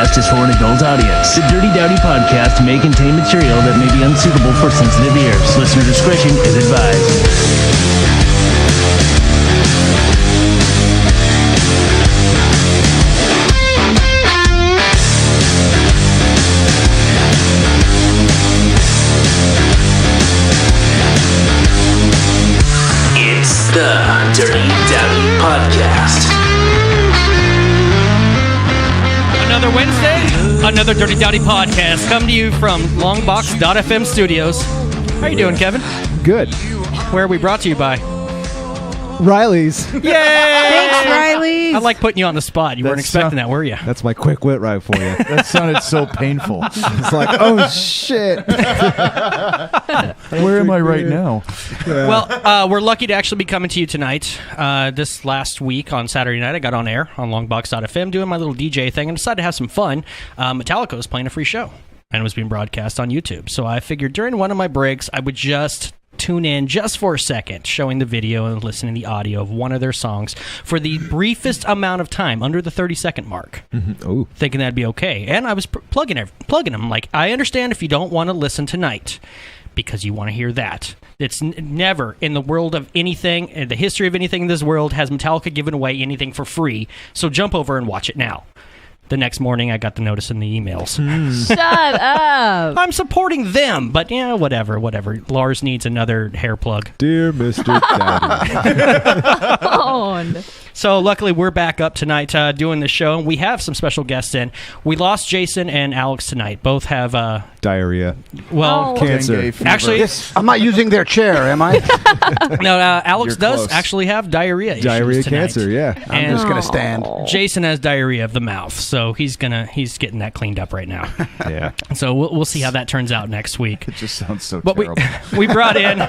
podcast is for an adult audience. The Dirty Dowdy Podcast may contain material that may be unsuitable for sensitive ears. Listener discretion is advised. It's the Dirty Dowdy Podcast. Another Wednesday, another Dirty Dowdy Podcast, come to you from Longbox.FM studios. How you doing, Kevin? Good. Where are we brought to you by? Riley's. Yay! Thanks, Riley's. I like putting you on the spot. You weren't expecting that, were you? That's my quick wit right for you. That sounded so painful. It's like, oh, shit. Where am I right now? Yeah. Well, we're lucky to actually be coming to you tonight. This last week on Saturday night, I got on air on Longbox.FM doing my little DJ thing and decided to have some fun. Metallica was playing a free show, and it was being broadcast on YouTube. So I figured during one of my breaks, I would just tune in just for a second, showing the video and listening to the audio of one of their songs for the briefest amount of time, under the 30-second mark. Mm-hmm. Thinking that'd be okay. And I was plugging them. Like, I understand if you don't want to listen tonight because you want to hear that. It's never in the world of anything, in the history of anything in this world, has Metallica given away anything for free. So jump over and watch it now. The next morning, I got the notice in the emails. Shut up. I'm supporting them, but yeah, whatever. Lars needs another hair plug. Dear Mr. Daddy. So luckily, we're back up tonight doing the show. We have some special guests in. We lost Jason and Alex tonight. Both have diarrhea. Well, cancer. Actually, yes, I'm not using their chair, am I? No, Alex You're does close. actually have diarrhea issues Diarrhea tonight. cancer, yeah. I'm just going to stand. Jason has diarrhea of the mouth, so he's getting that cleaned up right now. Yeah. So we'll see how that turns out next week. It just sounds so But terrible. we brought in,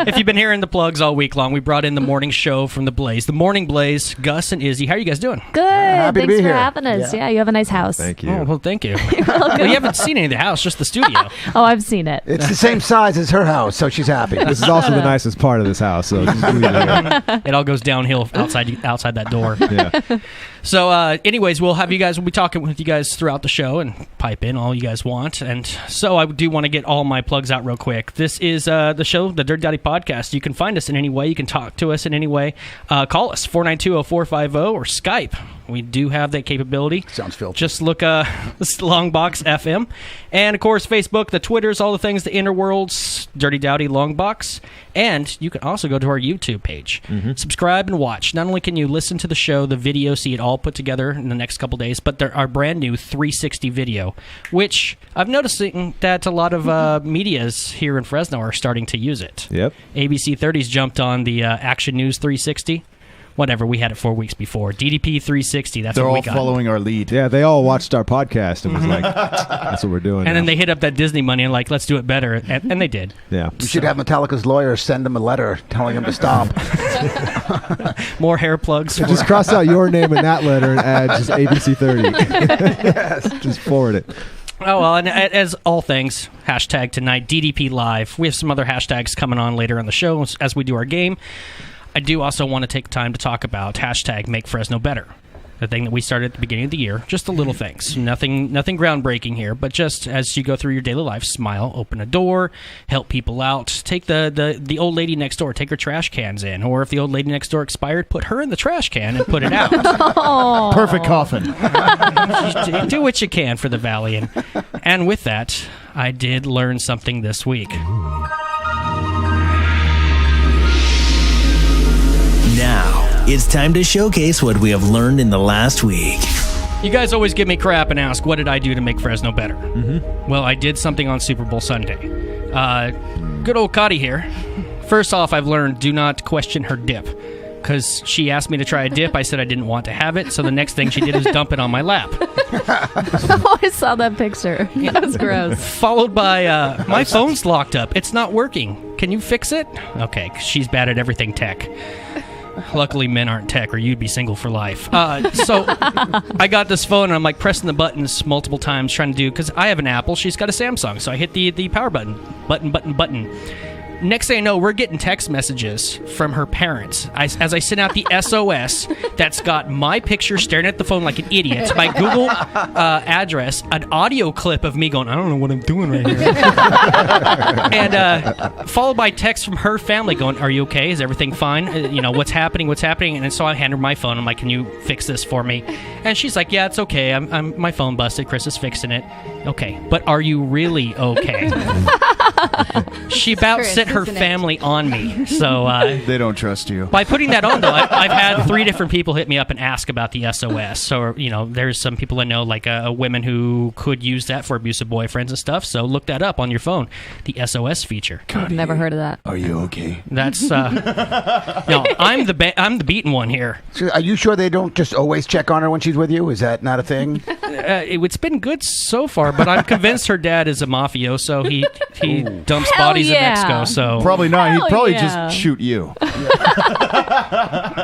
if you've been hearing the plugs all week long, we brought in the morning show from the Blaze. The Morning Blaze, Gus and Izzy. How are you guys doing? Good. Happy to Thanks be for here. having us. Yeah, you have a nice house. Thank you. Oh, well, thank you. Well, you haven't seen any of the house, just the studio. Oh, I've seen it. It's the same size as her house, so she's happy. This is also the nicest part of this house, so just leave it here. It all goes downhill outside that door. Yeah. So, anyways, we'll be talking with you guys throughout the show and pipe in all you guys want. And so I do want to get all my plugs out real quick. This is the show, the Dirty Dowdy Podcast. You can find us in any way. You can talk to us in any way. Call us, 492-0450, or Skype. We do have that capability. Sounds filthy. Just look Longbox.FM. And, of course, Facebook, the Twitters, all the things, the interworlds, Dirty Dowdy Longbox. And you can also go to our YouTube page. Mm-hmm. Subscribe and watch. Not only can you listen to the show, the video, see it all put together in the next couple days, but there are brand new 360 video, which I've noticed that a lot of medias here in Fresno are starting to use it. Yep. ABC 30's jumped on the Action News 360. Whatever, we had it 4 weeks before. DDP 360, that's They're what we all got. following our lead. Yeah, they all watched our podcast and was like, that's what we're doing. And then they hit up that Disney money and like, let's do it better. And they did. Yeah. We should have Metallica's lawyer send them a letter telling them to stop. More hair plugs. So just cross out your name in that letter and add just ABC 30. Yes. Just forward it. Oh, well, and as all things, hashtag tonight, DDP Live. We have some other hashtags coming on later on the show as we do our game. I do also want to take time to talk about hashtag Make Fresno Better, the thing that we started at the beginning of the year. Just the little things. Nothing groundbreaking here, but just as you go through your daily life, smile, open a door, help people out. Take the old lady next door, take her trash cans in. Or if the old lady next door expired, put her in the trash can and put it out. Perfect coffin. Do what you can for the Valley. And with that, I did learn something this week. Now, it's time to showcase what we have learned in the last week. You guys always give me crap and ask, what did I do to make Fresno better? Mm-hmm. Well, I did something on Super Bowl Sunday. Good old Cotty here. First off, I've learned, do not question her dip. Because she asked me to try a dip. I said I didn't want to have it. So the next thing she did was dump it on my lap. Oh, I saw that picture. That was gross. Followed by, my phone's locked up. It's not working. Can you fix it? Okay, 'cause she's bad at everything tech. Luckily, men aren't tech, or you'd be single for life. So I got this phone, and I'm like pressing the buttons multiple times, trying to do, because I have an Apple, she's got a Samsung. So I hit the power button. Next thing I know, we're getting text messages from her parents as I send out the SOS that's got my picture staring at the phone like an idiot, my Google address, an audio clip of me going, I don't know what I'm doing right here. And followed by text from her family going, are you okay? Is everything fine? What's happening? And so I hand her my phone. I'm like, can you fix this for me? And she's like, yeah, it's okay. My phone busted. Chris is fixing it. Okay, but are you really okay? She about sent her family on me. So They don't trust you. by putting that on, though, I've had 3 different people hit me up and ask about the SOS. So, there's some people I know, like women who could use that for abusive boyfriends and stuff. So look that up on your phone, the SOS feature. I've never heard of that. Are you okay? That's I'm the beaten one here. So are you sure they don't just always check on her when she's with you? Is that not a thing? It's been good so far, but I'm convinced her dad is a mafioso. He dumps bodies in Mexico, so Probably not. He'd probably yeah. just shoot you.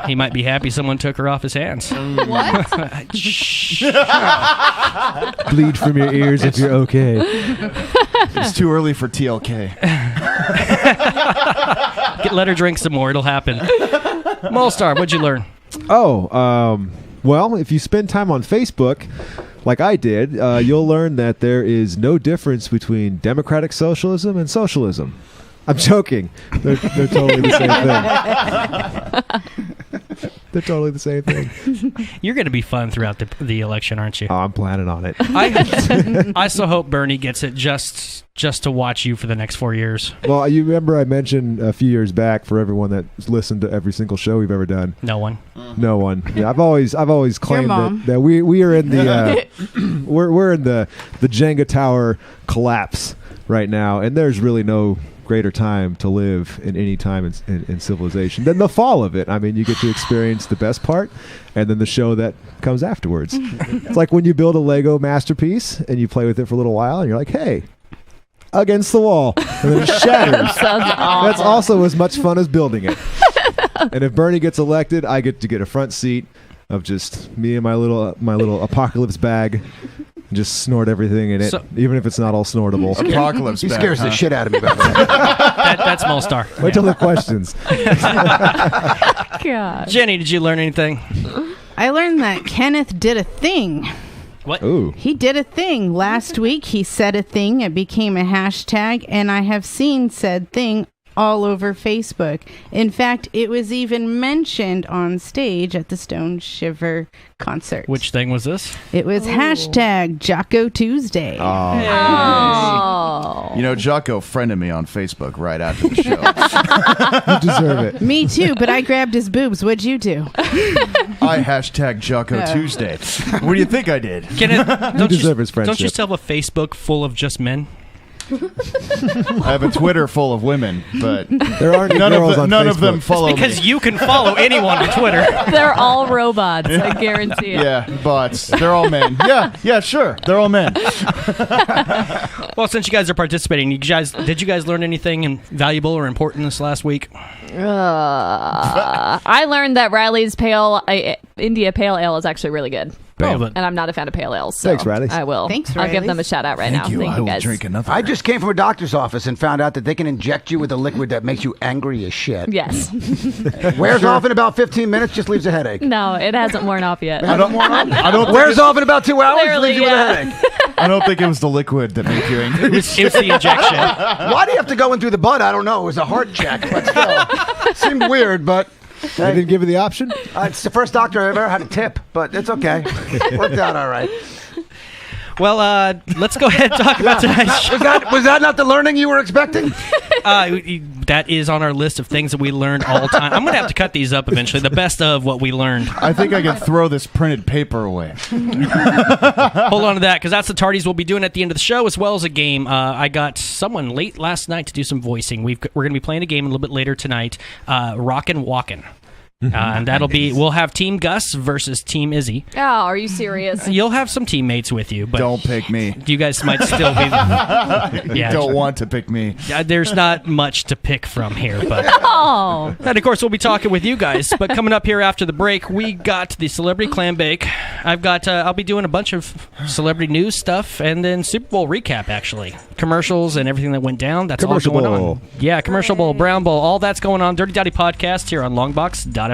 he might be happy someone took her off his hands. What? Shh. Bleed from your ears if you're okay. It's too early for TLK. Let her drink some more. It'll happen. Molestar, what'd you learn? Well, if you spend time on Facebook, like I did, you'll learn that there is no difference between democratic socialism and socialism. I'm joking. They're totally the same thing. They're totally the same thing. You're going to be fun throughout the election, aren't you? Oh, I'm planning on it. I so hope Bernie gets it just to watch you for the next 4 years. Well, you remember I mentioned a few years back, for everyone that's listened to every single show we've ever done. No one. No one. Yeah, I've always claimed that we are in the we're in the Jenga tower collapse right now, and there's really no greater time to live in any time in civilization than the fall of it. I mean, you get to experience the best part and then the show that comes afterwards. It's like when you build a Lego masterpiece and you play with it for a little while and you're like, hey, against the wall, and then it shatters. That's also as much fun as building it. And if Bernie gets elected, I get to get a front seat of just me and my little apocalypse bag. Just snort everything in it, even if it's not all snortable. Apocalypse. He scares the shit out of me. By the way. That's Molestar. Wait till the questions. God. Jenny, did you learn anything? I learned that Kenneth did a thing. What? Ooh. He did a thing. Last week, he said a thing. It became a hashtag, and I have seen said thing all over Facebook. In fact, it was even mentioned on stage at the Stone Shiver concert. Which thing was this? It was hashtag Jocko Tuesday. Oh. You know, Jocko friended me on Facebook right after the show. You deserve it. Me too, but I grabbed his boobs. What'd you do? I hashtag Jocko Tuesday. What do you think I did? Don't deserve his friendship. Don't you still have a Facebook full of just men? I have a Twitter full of women, but There aren't none girls on of Facebook. them follow Because me. you can follow anyone on Twitter. They're all robots, I guarantee it. Yeah, bots. They're all men. Yeah, sure. They're all men. Well, since you guys are participating, did you guys learn anything valuable or important this last week? I learned that Riley's India Pale Ale is actually really good. Bam. And I'm not a fan of pale ales. So Thanks, Riley. I will. Thanks, I'll give Riley. them a shout out right now. Thank I you will guys. drink another. I just came from a doctor's office and found out that they can inject you with a liquid that makes you angry as shit. Yes. Wears off in about 15 minutes, just leaves a headache. No, it hasn't worn off yet. I don't Wears off in about 2 hours, Clearly, leaves you with a headache. I don't think it was the liquid that made you angry. It was the injection. Why do you have to go in through the butt? I don't know. It was a heart check, but still. Seemed weird, but They didn't give you the option? it's the first doctor I've ever had a tip, but it's okay. Worked out all right. Well, let's go ahead and talk about tonight's show. Was that not the learning you were expecting? That is on our list of things that we learned all the time. I'm going to have to cut these up eventually. The best of what we learned. I think I can throw this printed paper away. Hold on to that, because that's the tardies we'll be doing at the end of the show, as well as a game. I got someone late last night to do some voicing. We're going to be playing a game a little bit later tonight. Rockin Walken. And we'll have Team Gus versus Team Izzy. Oh, are you serious? You'll have some teammates with you, but don't pick me. You guys might still be. You don't want to pick me. There's not much to pick from here, but No. and of course we'll be talking with you guys. But coming up here after the break, we got the Celebrity Clam Bake. I'll be doing a bunch of celebrity news stuff, and then Super Bowl recap, actually, commercials and everything that went down. That's all going on. Yeah, commercial bowl, brown bowl, all that's going on. Dirty Dowdy Podcast here on Longbox.FM.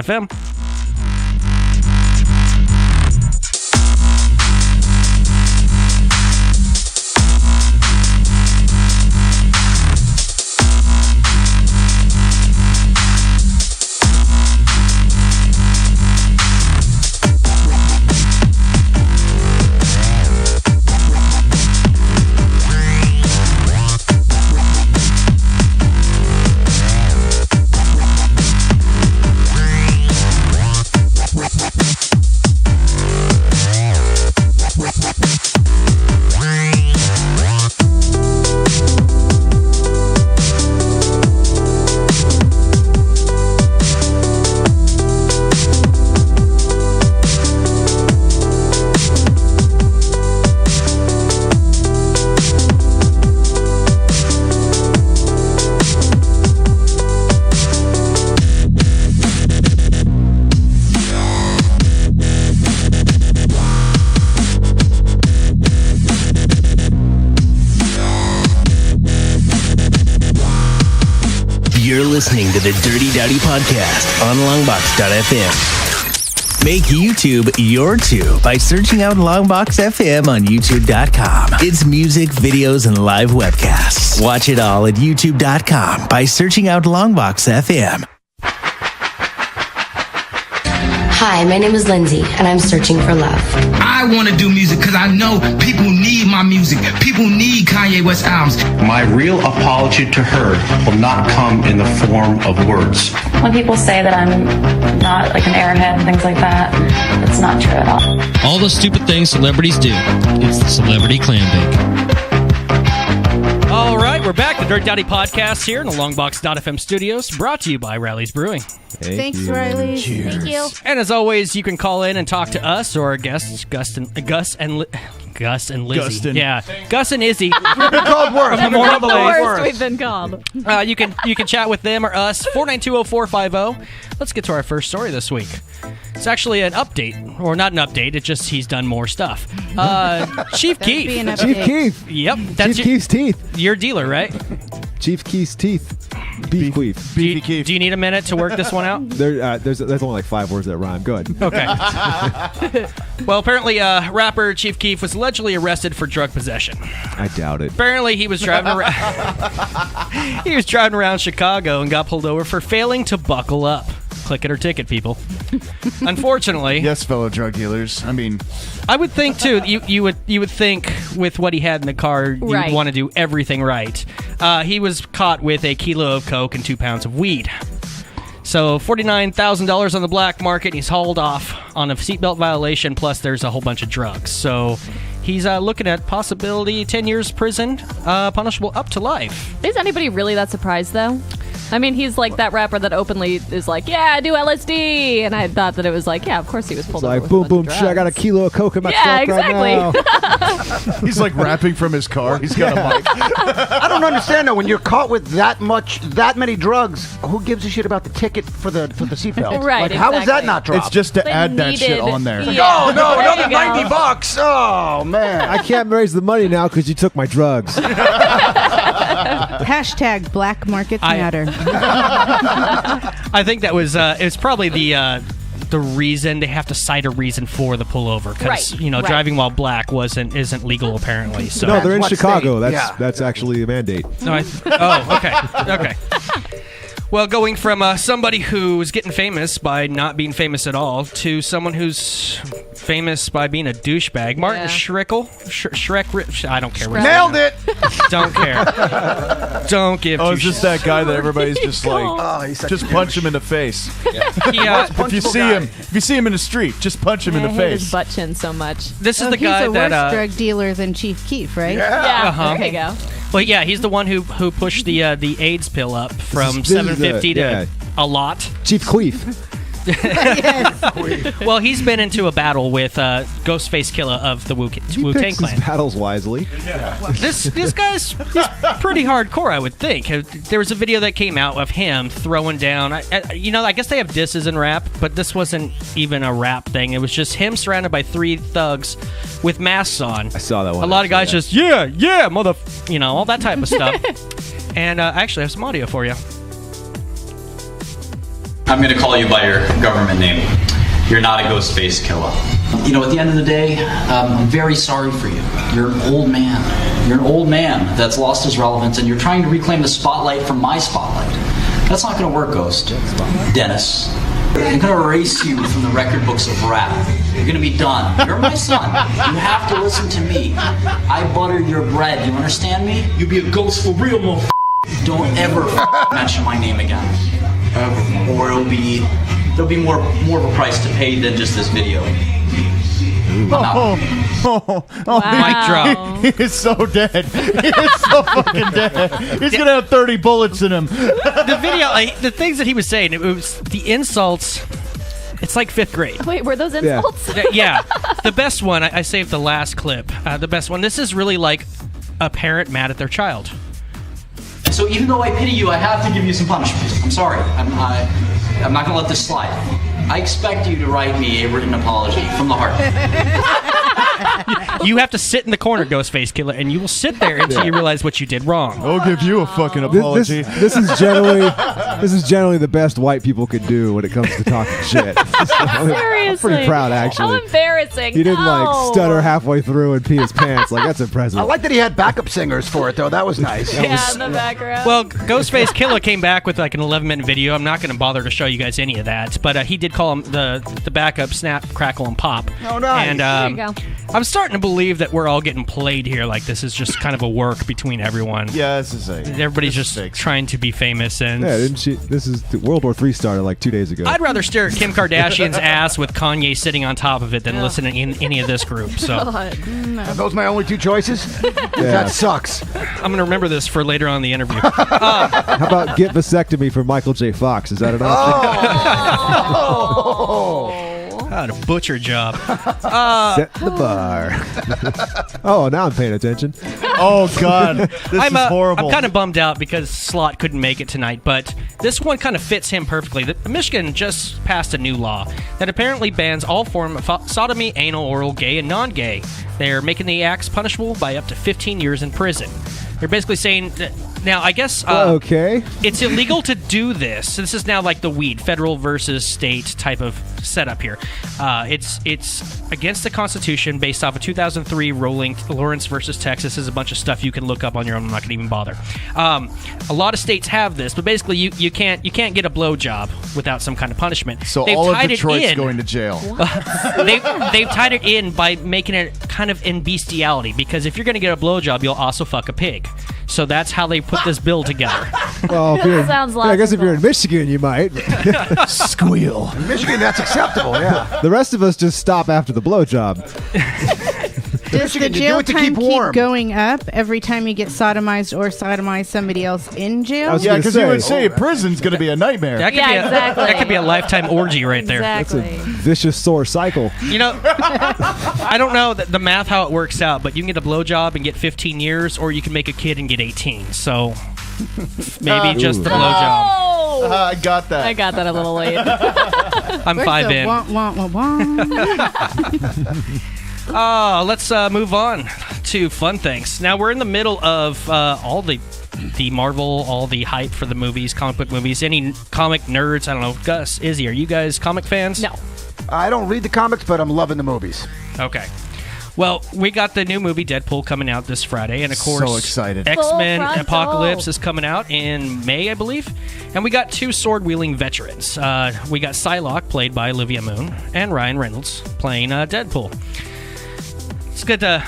You're listening to the Dirty Dowdy Podcast on Longbox.FM. Make YouTube your tube by searching out Longbox.FM on YouTube.com. It's music, videos, and live webcasts. Watch it all at YouTube.com by searching out Longbox.FM. Hi, my name is Lindsay, and I'm searching for love. I want to do music because I know people need my music. People need Kanye West albums. My real apology to her will not come in the form of words. When people say that I'm not like an airhead and things like that, it's not true at all. All the stupid things celebrities do. It's the Celebrity Clam Bake. All right, we're back. The Dirty Dowdy Podcast here in the Longbox.FM studios, brought to you by Riley's Brewing. Thanks, Riley. Cheers. Thank you. And as always, you can call in and talk to us or our guests, Gus and Lizzie. Gustin. Yeah, Gus and Izzy. We've been called worse. From the Memorial The Day. worst we've been called. You can chat with them or us. 492-0450. Let's get to our first story this week. It's actually an update, or not an update. It's just he's done more stuff. Chief Keef. Chief Keef. Yep, Chief Keef's teeth. Your dealer, right? Chief Keef's teeth. Beef Queef. Beefy Keef. Do you need a minute to work this one out? There's only like 5 words that rhyme. Go ahead. Okay. Well, apparently, rapper Chief Keef was allegedly arrested for drug possession. I doubt it. Apparently, he was driving around. He was driving around Chicago and got pulled over for failing to buckle up. Click it or ticket, people. Unfortunately, Yes, fellow drug dealers. I mean, I would think too. You would think with what he had in the car, you Right. would want to do everything right. He was caught with a kilo of coke and 2 pounds of weed. So $49,000 on the black market. He's hauled off on a seatbelt violation. Plus, there's a whole bunch of drugs. So he's looking at possibility 10 years prison, punishable up to life. Is anybody really that surprised, though? I mean, he's like that rapper that openly is like, yeah, I do LSD. And I thought that it was like, yeah, of course he was pulled over. Like, with boom, a bunch boom, of shit, I got a drugs. kilo of coke in my Yeah, truck right exactly. now. he's like rapping from his car. He's got a mic. I don't understand though. When you're caught with that many drugs, who gives a shit about the ticket for the seatbelt? Right, Like, how is that exactly. not dropped? It's just to They add that shit needed- on there. Yeah. Oh no, There another you go. $90. Oh man. I can't raise the money now because you took my drugs. Hashtag Black Markets Matter. I think that was it's probably the reason they have to cite a reason for the pullover because Right, right. right. Driving while black isn't legal apparently. So No, they're in What Chicago. state? That's actually a mandate. No, okay. Well, going from somebody who's getting famous by not being famous at all to someone who's famous by being a douchebag. Martin Yeah. Shrek. I don't care. What Nailed it. Don't care. Don't give. Oh, two it's just shits. that guy that everybody's just like, Oh, he's such just a punch him in the face. He, If you see him in the street, just punch him in I the hate his face. butt chin so much. this is Oh, the he's guy a worse that. drug dealer than Chief Keef, right? Yeah, Uh-huh. there you go. Well, yeah, he's the one who pushed the AIDS pill up from This is $7.50 yeah. to a lot. Chief Queef. Well, he's been into a battle with Ghostface Killah of the Wu-Tang Clan. His battles wisely. This guy's pretty hardcore, I would think. There was a video that came out of him throwing down. I guess they have disses in rap, but this wasn't even a rap thing. It was just him surrounded by 3 thugs with masks on. I saw that one. A lot of guys just yeah, mother, all that type of stuff. And I actually have some audio for you. I'm going to call you by your government name. You're not a Ghostface Killah. At the end of the day, I'm very sorry for you. You're an old man. You're an old man that's lost his relevance, and you're trying to reclaim the spotlight from my spotlight. That's not going to work, Ghost. Dennis. I'm going to erase you from the record books of rap. You're going to be done. You're my son. You have to listen to me. I butter your bread. You understand me? You be a ghost for real, motherfucker. Don't ever mention my name again. Or there'll be more of a price to pay than just this video. Mic drop. He is so dead. He is so fucking dead. He's going to have 30 bullets in him. The video, the things that he was saying, it was the insults. It's like 5th grade. Wait, were those insults? Yeah. The best one, I saved the last clip. The best one. This is really like a parent mad at their child. So even though I pity you, I have to give you some punishment. I'm sorry. I'm not going to let this slide. I expect you to write me a written apology from the heart. You have to sit in the corner, Ghostface Killah, and you will sit there until you realize what you did wrong. I'll give you a fucking apology. This is generally the best white people could do when it comes to talking shit. Seriously. I'm pretty proud, actually. How embarrassing. He didn't stutter halfway through and pee his pants. That's impressive. I like that he had backup singers for it, though. That was nice. In the background. Well, Ghostface Killah came back with like an 11-minute video. I'm not going to bother to show you guys any of that, but he did call him the backup Snap, Crackle, and Pop. Oh, nice. And there you go. I'm starting to believe that we're all getting played here. Like this is just kind of a work between everyone. Yeah, this is everybody's just trying to be famous. And this is World War III started like 2 days ago. I'd rather stare at Kim Kardashian's ass with Kanye sitting on top of it than listen to any of this group. So Are those my only 2 choices? That sucks. I'm going to remember this for later on in the interview. How about get vasectomy for Michael J. Fox? Is that an option? A butcher job. Set the bar. Oh, now I'm paying attention. Oh, God. This is horrible. I'm kind of bummed out because Slot couldn't make it tonight, but this one kind of fits him perfectly. Michigan just passed a new law that apparently bans all form of sodomy, anal, oral, gay, and non-gay. They're making the acts punishable by up to 15 years in prison. They're basically saying that, now, I guess okay, it's illegal to do this. This is now like the weed, federal versus state type of setup here. It's against the Constitution based off a 2003 ruling, Lawrence versus Texas. There's a bunch of stuff you can look up on your own. I'm not going to even bother. A lot of states have this, but basically you can't get a blowjob without some kind of punishment. So they've all of tied Detroit's going to jail. They've tied it in by making it kind of in bestiality, because if you're going to get a blowjob, you'll also fuck a pig. So that's how they put this bill together. Well, sounds I guess if you're in Michigan, you might. Squeal. In Michigan, that's acceptable, yeah. The rest of us just stop after the blowjob. Does the jail time keep going up every time you get sodomized or sodomize somebody else in jail? Yeah, because you would say prison's going to be a nightmare. That could be a lifetime orgy right there. Exactly. That's a vicious sore cycle. I don't know the math how it works out, but you can get a blowjob and get 15 years, or you can make a kid and get 18. So maybe just the blowjob. I got that. I got that a little late. I'm 5 in. Let's move on to fun things. Now we're in the middle of all the Marvel, all the hype for the movies, comic book movies. Any comic nerds? I don't know. Gus, Izzy, are you guys comic fans? No. I don't read the comics, but I'm loving the movies. Okay. Well, we got the new movie Deadpool coming out this Friday, and of course, so excited. X-Men Apocalypse is coming out in May, I believe. And we got 2 sword-wielding veterans. We got Psylocke, played by Olivia Munn, and Ryan Reynolds, playing Deadpool. It's good to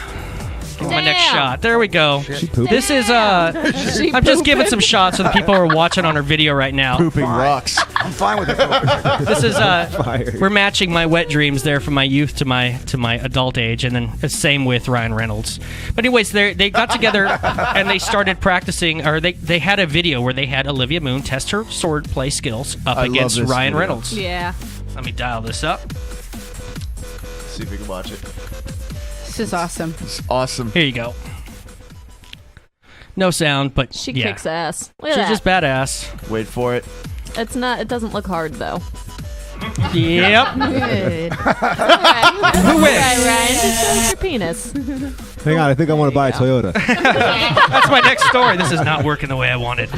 get my next shot. There we go. This is I'm just giving some shots so the people who are watching on our video right now. Pooping rocks. I'm fine with it. This is we're matching my wet dreams there from my youth to my adult age, and then the same with Ryan Reynolds. But anyways, they got together and they started practicing, or they had a video where they had Olivia Munn test her sword play skills up against Ryan Reynolds. Yeah. Let me dial this up. See if we can watch it. This is awesome. It's awesome. Here you go. No sound, but She yeah. kicks ass. Look at She's that. just badass. Wait for it. It's not. It doesn't look hard though. Yep. Good. All right, Ryan. Just show us your penis. Hang on, I think I want to buy a Toyota. That's my next story. This is not working the way I wanted.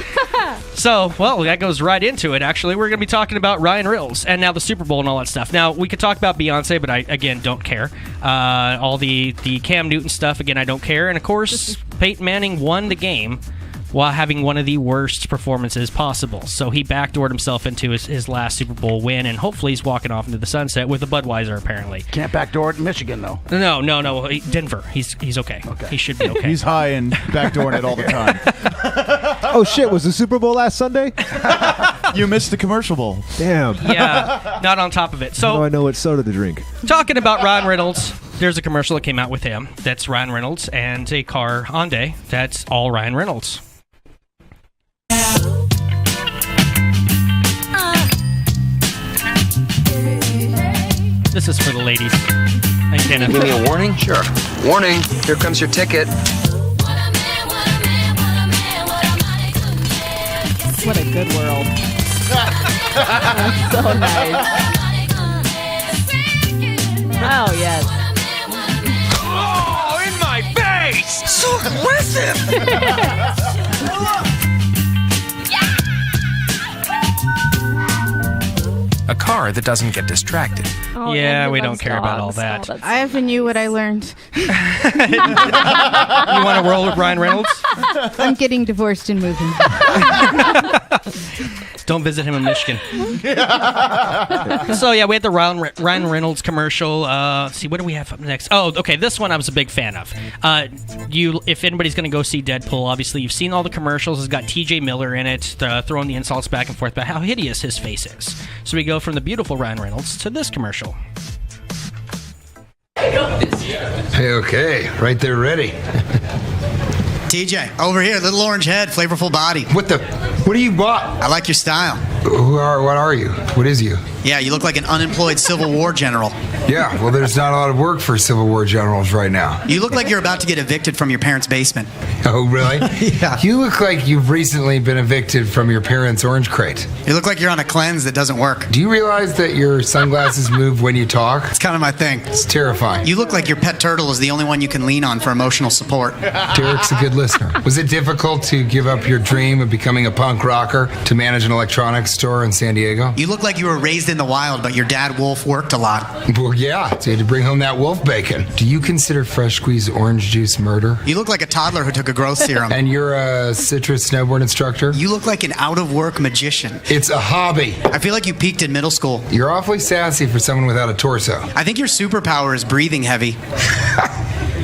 So, well, that goes right into it, actually. We're going to be talking about Ryan Reynolds and now the Super Bowl and all that stuff. Now, we could talk about Beyonce, but I, again, don't care. All the Cam Newton stuff, again, I don't care. And, of course, Peyton Manning won the game while having one of the worst performances possible. So he backdoored himself into his last Super Bowl win, and hopefully he's walking off into the sunset with a Budweiser, apparently. Can't backdoor it in Michigan, though. No. Denver. He's okay. He should be okay. He's high and backdooring it all the time. Oh, shit. Was the Super Bowl last Sunday? You missed the commercial bowl. Damn. Yeah, not on top of it. So now I know what soda to drink. Talking about Ryan Reynolds, there's a commercial that came out with him. That's Ryan Reynolds and a car Hyundai. That's all Ryan Reynolds. This is for the ladies. Give me a warning? Sure. Warning, here comes your ticket. What a good world. So nice. Oh, yes. Oh, in my face! So aggressive! A car that doesn't get distracted. Oh, yeah, and we he don't loves care about all dogs. that. Oh, I even knew what I learned. You want to roll with Ryan Reynolds? I'm getting divorced and moving. Don't visit him in Michigan. So, yeah, we had the Ryan Reynolds commercial. Let's see, what do we have up next? Oh, okay, this one I was a big fan of. If anybody's going to go see Deadpool, obviously you've seen all the commercials. It's got T.J. Miller in it, throwing the insults back and forth about how hideous his face is. So we go from the beautiful Ryan Reynolds to this commercial. Hey, okay, right there, ready. TJ, over here, little orange head, flavorful body. What do you bought? I like your style. What are you? What is you? Yeah, you look like an unemployed Civil War general. Yeah, well, there's not a lot of work for Civil War generals right now. You look like you're about to get evicted from your parents' basement. Oh, really? Yeah. You look like you've recently been evicted from your parents' orange crate. You look like you're on a cleanse that doesn't work. Do you realize that your sunglasses move when you talk? It's kind of my thing. It's terrifying. You look like your pet turtle is the only one you can lean on for emotional support. Derek's a good listener. Was it difficult to give up your dream of becoming a punk rocker to manage an electronics store in San Diego? You look like you were raised in the wild, but your dad Wolf worked a lot. Well, yeah, so you had to bring home that wolf bacon. Do you consider fresh squeezed orange juice murder? You look like a toddler who took a growth serum. And you're a citrus snowboard instructor? You look like an out-of-work magician. It's a hobby. I feel like you peaked in middle school. You're awfully sassy for someone without a torso. I think your superpower is breathing heavy.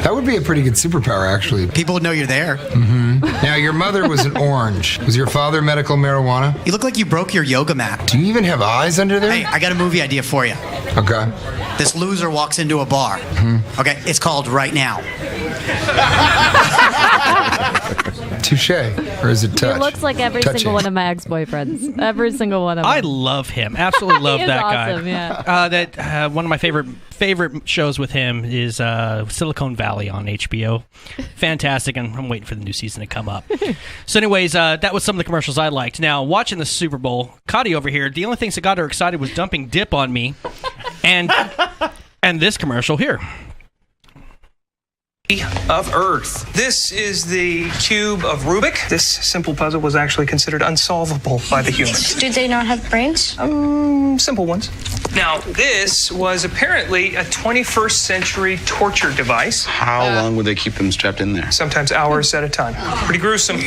That would be a pretty good superpower, actually. People would know you're there. Mm-hmm. Now, your mother was an orange. Was your father medical marijuana? You look like you broke your yoga mat. Do you even have eyes under there? Hey, I got a movie idea for you. Okay. This loser walks into a bar. Mm-hmm. Okay, it's called Right Now. Touche. Or is it touch? He looks like every Touching. single one of my ex-boyfriends. Every single one of them. I love him. Absolutely love He is that awesome, guy. yeah. One of my favorite shows with him is Silicon Valley on HBO. Fantastic, and I'm waiting for the new season to come up. So anyways, that was some of the commercials I liked. Now, watching the Super Bowl, Cotty over here, the only things that got her excited was dumping dip on me and this commercial here. Of Earth. This is the cube of Rubik. This simple puzzle was actually considered unsolvable by the humans. Do they not have brains? Simple ones. Now, this was apparently a 21st century torture device. How long would they keep them strapped in there? Sometimes hours at a time. Pretty gruesome.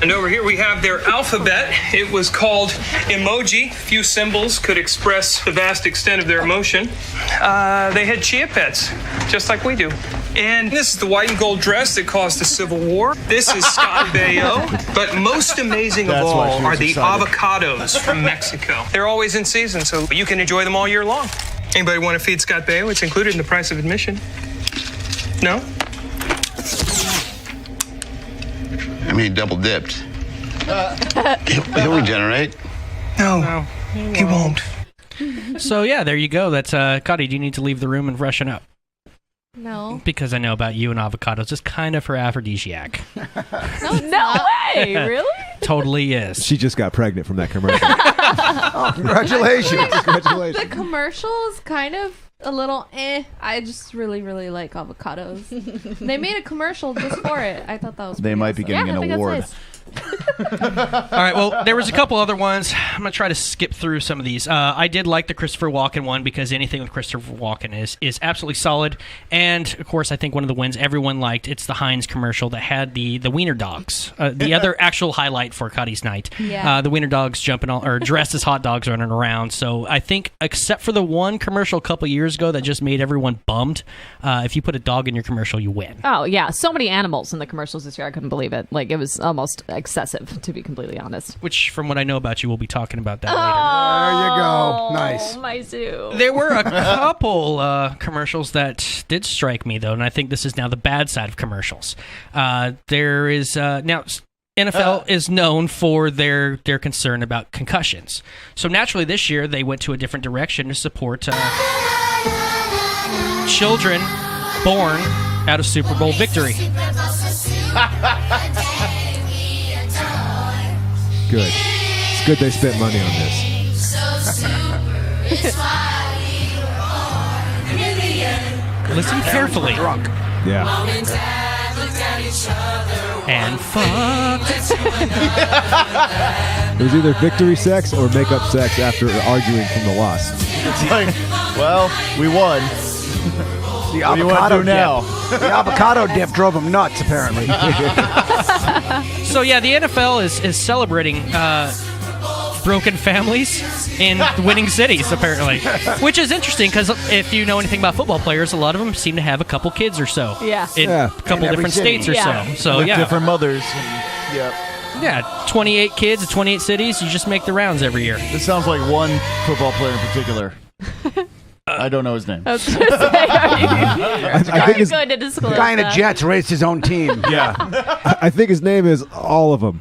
And over here we have their alphabet. It was called emoji. Few symbols could express the vast extent of their emotion. They had chia pets, just like we do. And this is the white and gold dress that caused the Civil War. This is Scott Baio. But most amazing of all are the avocados from Mexico. They're always in season, so you can enjoy them all year long. Anybody want to feed Scott Baio? It's included in the price of admission. No? I mean, double dipped. He'll regenerate. No, he won't. So, yeah, there you go. That's Cotty, do you need to leave the room and freshen up? No. Because I know about you and avocados. It's kind of her aphrodisiac. No way. Really? Totally is. She just got pregnant from that commercial. Oh, congratulations. The commercial is kind of a little I just really, really like avocados. They made a commercial just for it. I thought that was They might be getting an award. All right, well, there was a couple other ones. I'm going to try to skip through some of these. I did like the Christopher Walken one because anything with Christopher Walken is absolutely solid. And, of course, I think one of the ones everyone liked, it's the Heinz commercial that had the wiener dogs. The other actual highlight for Cuddy's night. Yeah. The wiener dogs jumping on, or dressed as hot dogs running around. So I think, except for the one commercial a couple years ago that just made everyone bummed, if you put a dog in your commercial, you win. Oh, yeah. So many animals in the commercials this year. I couldn't believe it. Like, it was almost excessive, to be completely honest. Which, from what I know about you, we'll be talking about that There you go. Nice. My zoo. There were a couple commercials that did strike me, though, and I think this is now the bad side of commercials. There is now NFL is known for their concern about concussions. So naturally, this year they went to a different direction to support children born out of Super Bowl victory. Good. It's good they spent money on this. Listen carefully. Yeah. And fuck. It was either victory sex or make-up sex after arguing from the loss. It's like, well, we won. The What do you want to avocado do now? dip. The avocado dip drove him nuts, apparently. So, yeah, the NFL is celebrating broken families in winning cities, apparently. Which is interesting, because if you know anything about football players, a lot of them seem to have a couple kids or so. Yeah. In a couple In every different city. states or so. So, With yeah. different mothers. Yep. Yeah, 28 kids, 28 cities, you just make the rounds every year. This sounds like one football player in particular. I don't know his name. I was going to say, I think his, going to disclose The guy in the that. Jets raced his own team. Yeah. I think his name is all of them.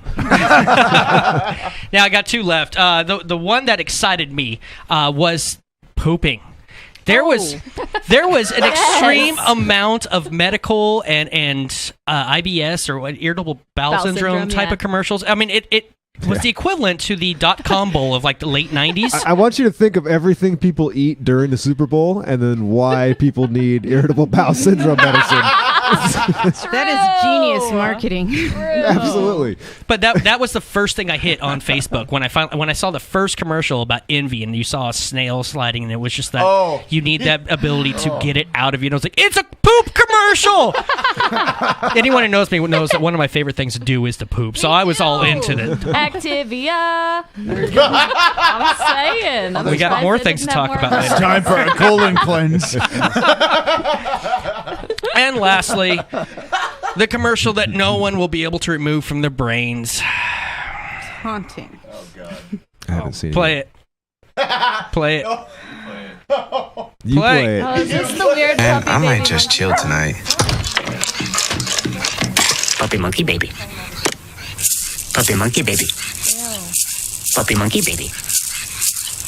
Now, I got two left. The one that excited me was pooping. There was an extreme amount of medical and IBS or irritable bowel syndrome type of commercials. I mean, it was the equivalent to the .com bowl of like the late 90s. I want you to think of everything people eat during the Super Bowl and then why people need irritable bowel syndrome medicine. That is genius marketing. Absolutely. But that was the first thing I hit on Facebook when I saw the first commercial about envy, and you saw a snail sliding, and it was just that you need that ability to get it out of you. And I was like, it's a poop commercial. Anyone who knows me knows that one of my favorite things to do is to poop. So I was all into it. Activia. I'm saying. We got more things to talk about later. It's time for a colon cleanse. And lastly, the commercial that no one will be able to remove from their brains. Haunting. Oh, God. I haven't seen Play it. Play it. You play it. Oh, is this the weird Man, puppy I might baby just one? chill tonight. Puppy monkey baby. Puppy monkey baby. Puppy monkey baby.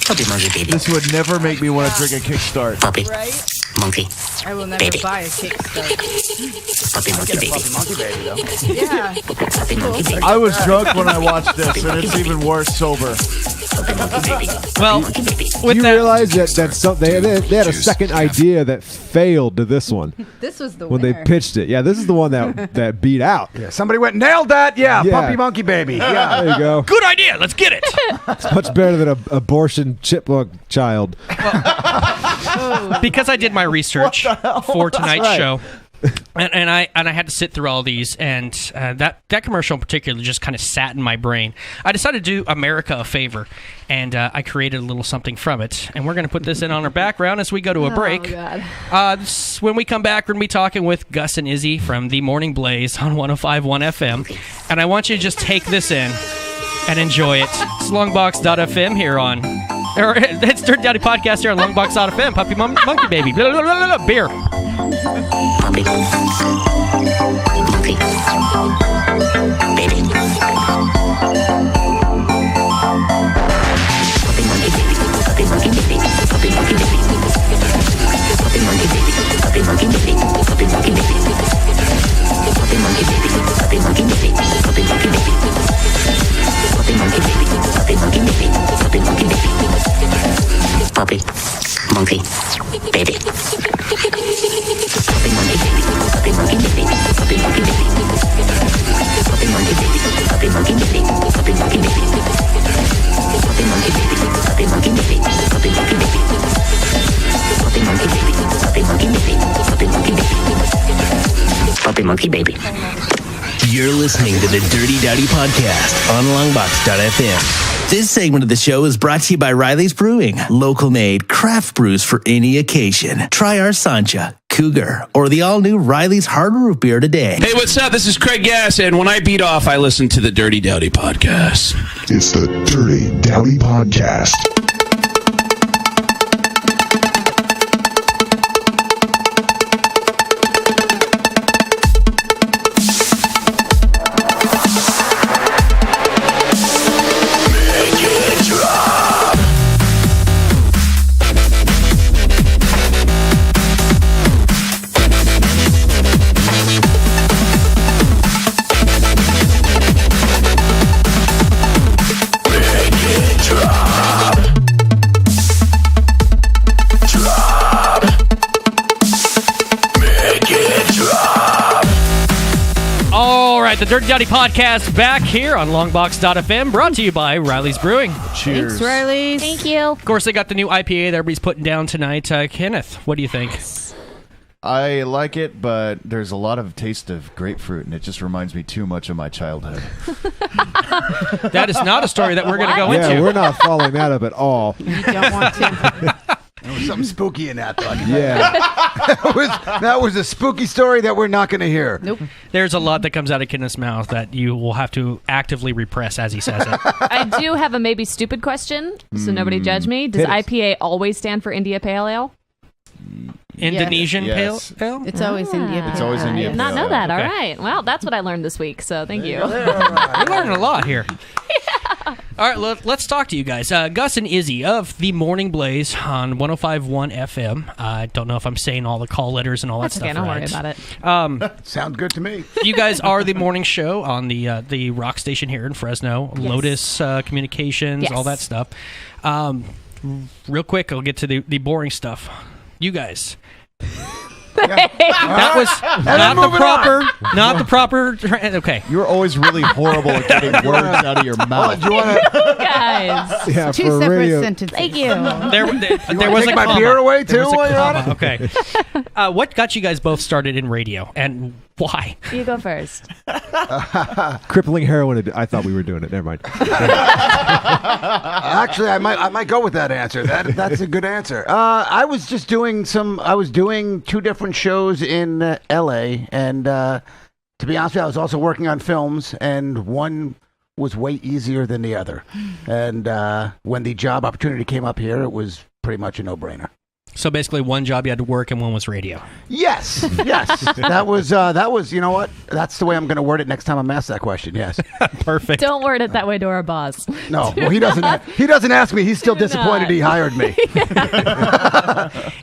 Puppy monkey baby. This would never make me want to drink a kickstart. Puppy Right? monkey. I will never buy a Kickstarter. Puppy monkey baby. Monkey baby, though. Yeah. Puppy monkey baby. I was drunk when I watched this, and it's even worse sober. Puppy monkey baby. Well, Monkey baby. with you that, realize that they had a second idea that failed to this one This was the when winner. they pitched it. Yeah, this is the one that beat out. Yeah, somebody went, nailed that. Yeah, Yeah. puppy monkey baby. Yeah. There you go. good idea. Let's get it. It's much better than an abortion chipmunk child. Because I did my research for tonight's right. show, and I had to sit through all these, and that commercial in particular just kind of sat in my brain. I decided to do America a favor, and I created a little something from it, and we're going to put this in on our background as we go to a break. Oh, God. When we come back, we're going to be talking with Gus and Izzy from the Morning Blaze on 105.1 FM, and I want you to just take this in and enjoy it. It's Longbox.FM here on... Or it's Dirty Dowdy Podcast here on Longbox.FM. Puppy monkey baby. Blah, blah, blah, blah, blah, beer. Puppy monkey baby. Puppy monkey baby. Puppy monkey baby. monkey, baby. Puppy monkey baby, puppy monkey baby, puppy monkey baby. Puppy monkey baby, puppy monkey baby, puppy monkey baby. Puppy monkey baby, puppy monkey baby, puppy monkey baby. Puppy monkey baby, puppy monkey baby, puppy monkey baby. Puppy monkey baby. You're listening to the Dirty Dowdy Podcast on Longbox.FM. This segment of the show is brought to you by Riley's Brewing. Local made craft brews for any occasion. Try our Sancha, Cougar, or the all-new Riley's Hard Root Beer today. Hey, what's up? This is Craig Gass, and when I beat off, I listen to the Dirty Dowdy Podcast. It's the Dirty Dowdy Podcast. The Dirty Dowdy Podcast back here on Longbox.FM, brought to you by Riley's Brewing. Cheers. Thanks, Riley's. Thank you. Of course, they got the new IPA that everybody's putting down tonight. Kenneth, what do you think? I like it, but there's a lot of taste of grapefruit, and it just reminds me too much of my childhood. That is not a story that we're going to go into. Yeah, we're not following that up at all. You don't want to. There was something spooky in that, though. Yeah. that was a spooky story that we're not going to hear. Nope. There's a lot that comes out of Kenneth's mouth that you will have to actively repress as he says it. I do have a maybe stupid question, so nobody judge me. Does IPA always stand for India Pale Ale? Indonesian Yes. Pale Ale? It's always India Pale. It's always India I did not Pale know that. Ale. All Okay. right. Well, that's what I learned this week, so thank you. We're learning a lot here. All right, let's talk to you guys. Gus and Izzy of the Morning Blaze on 105.1 FM. I don't know if I'm saying all the call letters and all That's that okay, stuff don't right. worry about it. Sounds good to me. You guys are the morning show on the rock station here in Fresno. Yes. Lotus Communications, Yes. all that stuff. Real quick, I'll get to the boring stuff. You guys. That was not the proper. Okay, You're always really horrible at getting words out of your mouth. Do you want to Guys. Yeah, Two for separate radio. sentences. Thank you. there was take a my comma. beer away, There too, was a while you're on comma. Okay. What got you guys both started in radio, and why? You go first. Crippling heroin. I thought we were doing it. Never mind. Actually, I might go with that answer. That's a good answer. I was doing 2 different shows in L.A. and to be honest with you, I was also working on films, and one was way easier than the other. And when the job opportunity came up here, it was pretty much a no-brainer. So basically, one job you had to work, and one was radio. Yes. That was. You know what? That's the way I'm going to word it next time I'm asked that question. Yes. Perfect. Don't word it that way to our boss. No. Well, he doesn't ask me. He's still disappointed he hired me.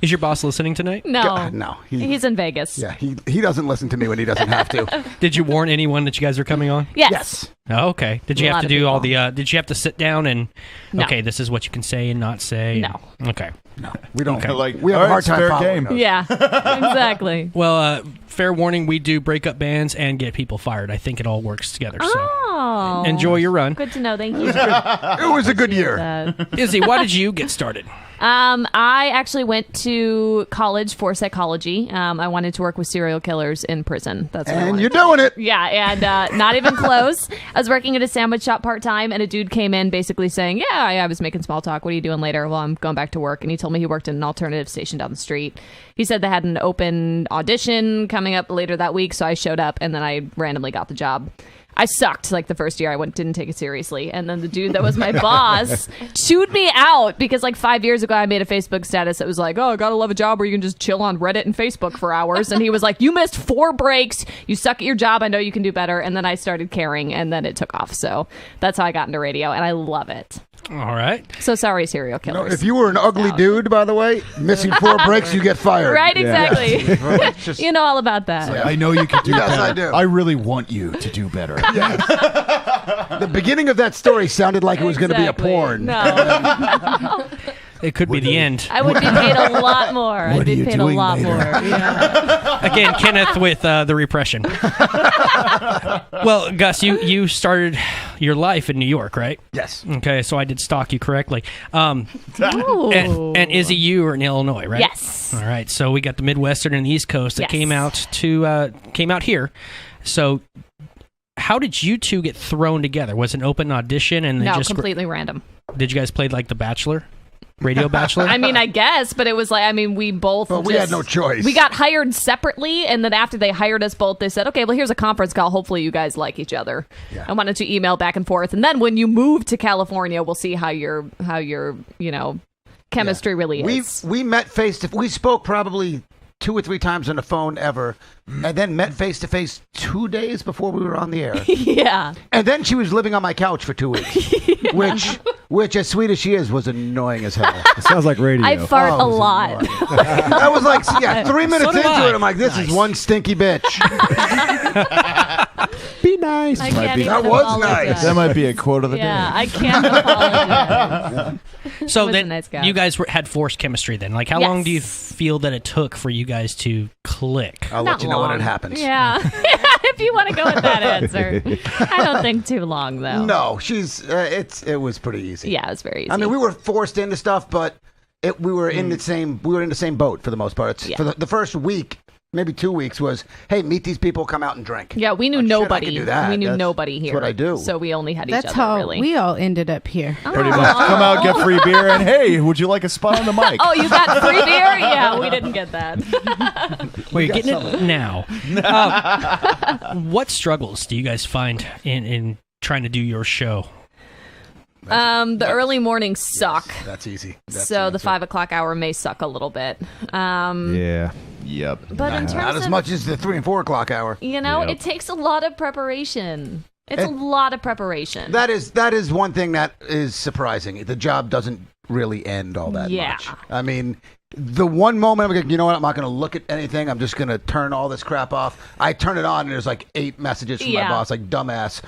Is your boss listening tonight? No. God, no. He's in Vegas. Yeah. He doesn't listen to me when he doesn't have to. Did you warn anyone that you guys are coming on? Yes. Oh, okay. Did you A have lot to of do all people. the? Did you have to sit down and? No. Okay, this is what you can say and not say. No. Okay. No. We don't. Okay. We have a hard time fair following game. those. Yeah. Exactly. Well, fair warning: we do break up bands and get people fired. I think it all works together. So Oh. enjoy your run. Good to know. Thank you. It was a good year. Izzy, why did you get started? I actually went to college for psychology. I wanted to work with serial killers in prison. That's what I And wanted you're to doing it. Yeah, and not even close. I was working at a sandwich shop part-time, and a dude came in basically saying, yeah, I was making small talk. What are you doing later? Well, I'm going back to work. And he told me he worked in an alternative station down the street. He said they had an open audition coming up later that week, so I showed up, and then I randomly got the job. I sucked like the first year. I didn't take it seriously. And then the dude that was my boss chewed me out because like 5 years ago I made a Facebook status that was like, oh, gotta love a job where you can just chill on Reddit and Facebook for hours. And he was like, you missed 4 breaks. You suck at your job. I know you can do better. And then I started caring, and then it took off. So that's how I got into radio, and I love it. All right. So sorry, serial killers. You know, if you were an ugly dude, by the way, missing 4 breaks, you get fired. Right, exactly. Yeah. You know all about that. I know you can do Yes, better. I do. I really want you to do better. The beginning of that story sounded like it was going to be a porn. No. It could be the end. I would be paid a lot more. I'd be paid a lot more. Yeah. Again, Kenneth with the repression. Well, Gus, you started your life in New York, right? Yes. Okay, so I did stalk you correctly. And Izzy, you were in Illinois, right? Yes. All right, so we got the Midwestern and the East Coast that came out here. So how did you two get thrown together? Was it an open audition? And No, completely random. Did you guys play like The Bachelor? Radio Bachelor? I mean, I guess, but it was like, we both we had no choice. We got hired separately, and then after they hired us both, they said, okay, well, here's a conference call. Hopefully you guys like each other. Yeah. I wanted to email back and forth. And then when you move to California, we'll see how your chemistry really is. We met we spoke probably 2 or 3 times on the phone ever, and then met face to face 2 days before we were on the air. Yeah. And then she was living on my couch for 2 weeks, which as sweet as she is, was annoying as hell. It sounds like radio. I fart a lot. I was like, 3 minutes into it, I'm like, this is one stinky bitch. Be nice. That was nice. That might be a quote of the day. Yeah, I can't apologize. So then you guys had forced chemistry then. Like, how long do you feel that it took for you guys to click? I'll let you know when it happens. Yeah. If you want to go with that answer. I don't think too long, though. No, it was pretty easy. Yeah, it was very easy. I mean, we were forced into stuff, but we were in the same boat for the most part. For the first week, maybe 2 weeks, was, hey, meet these people, come out and drink. Yeah, we knew nobody. Shit, I can do that. We knew nobody here. That's what I do. So we only had each other, That's how really. we all ended up here. Pretty much. Come out, get free beer, and hey, would you like a spot on the mic? Oh, you got free beer? Yeah, we didn't get that. Well, you're getting it now. What struggles do you guys find in trying to do your show? The early mornings suck. That's easy. So the 5 o'clock hour may suck a little bit. Yeah. Yep. But in terms not as much as the 3 and 4 o'clock hour. It takes a lot of preparation. It's a lot of preparation. That is one thing that is surprising. The job doesn't really end all that much. I mean, the one moment I'm like, you know what? I'm not going to look at anything. I'm just going to turn all this crap off. I turn it on and there's like 8 messages from my boss, like, dumbass,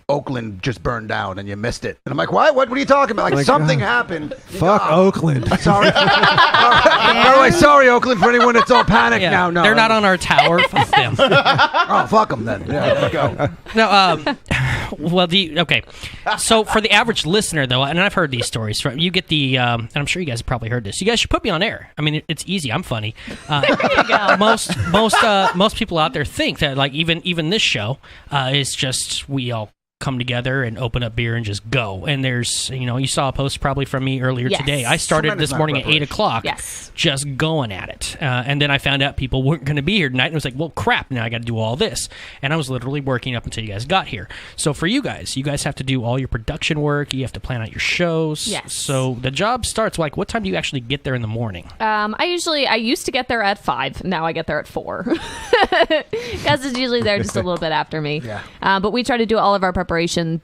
Oakland just burned down and you missed it. And I'm like, what? What are you talking about? Like, something happened. Fuck Oakland. Sorry. By the way, sorry, Oakland, for anyone that's all panicked now. No, they're not on our tower. Fuck them. Oh, fuck them then. Yeah, there we go. No, okay. So for the average listener, though, and I've heard these stories, you get the, and I'm sure you guys have probably heard this. You guys should put me on air. I mean, it's easy. I'm funny. There you go. Most people out there think that, like, even this show is just we all come together and open up beer and just go. And there's, you saw a post probably from me earlier today. I started this morning at 8 o'clock just going at it. And then I found out people weren't going to be here tonight. And I was like, well, crap, now I got to do all this. And I was literally working up until you guys got here. So for you guys have to do all your production work. You have to plan out your shows. Yes. So the job starts, like, what time do you actually get there in the morning? I used to get there at 5. Now I get there at 4. Gus is usually there just a little bit after me. Yeah. But we try to do all of our preparation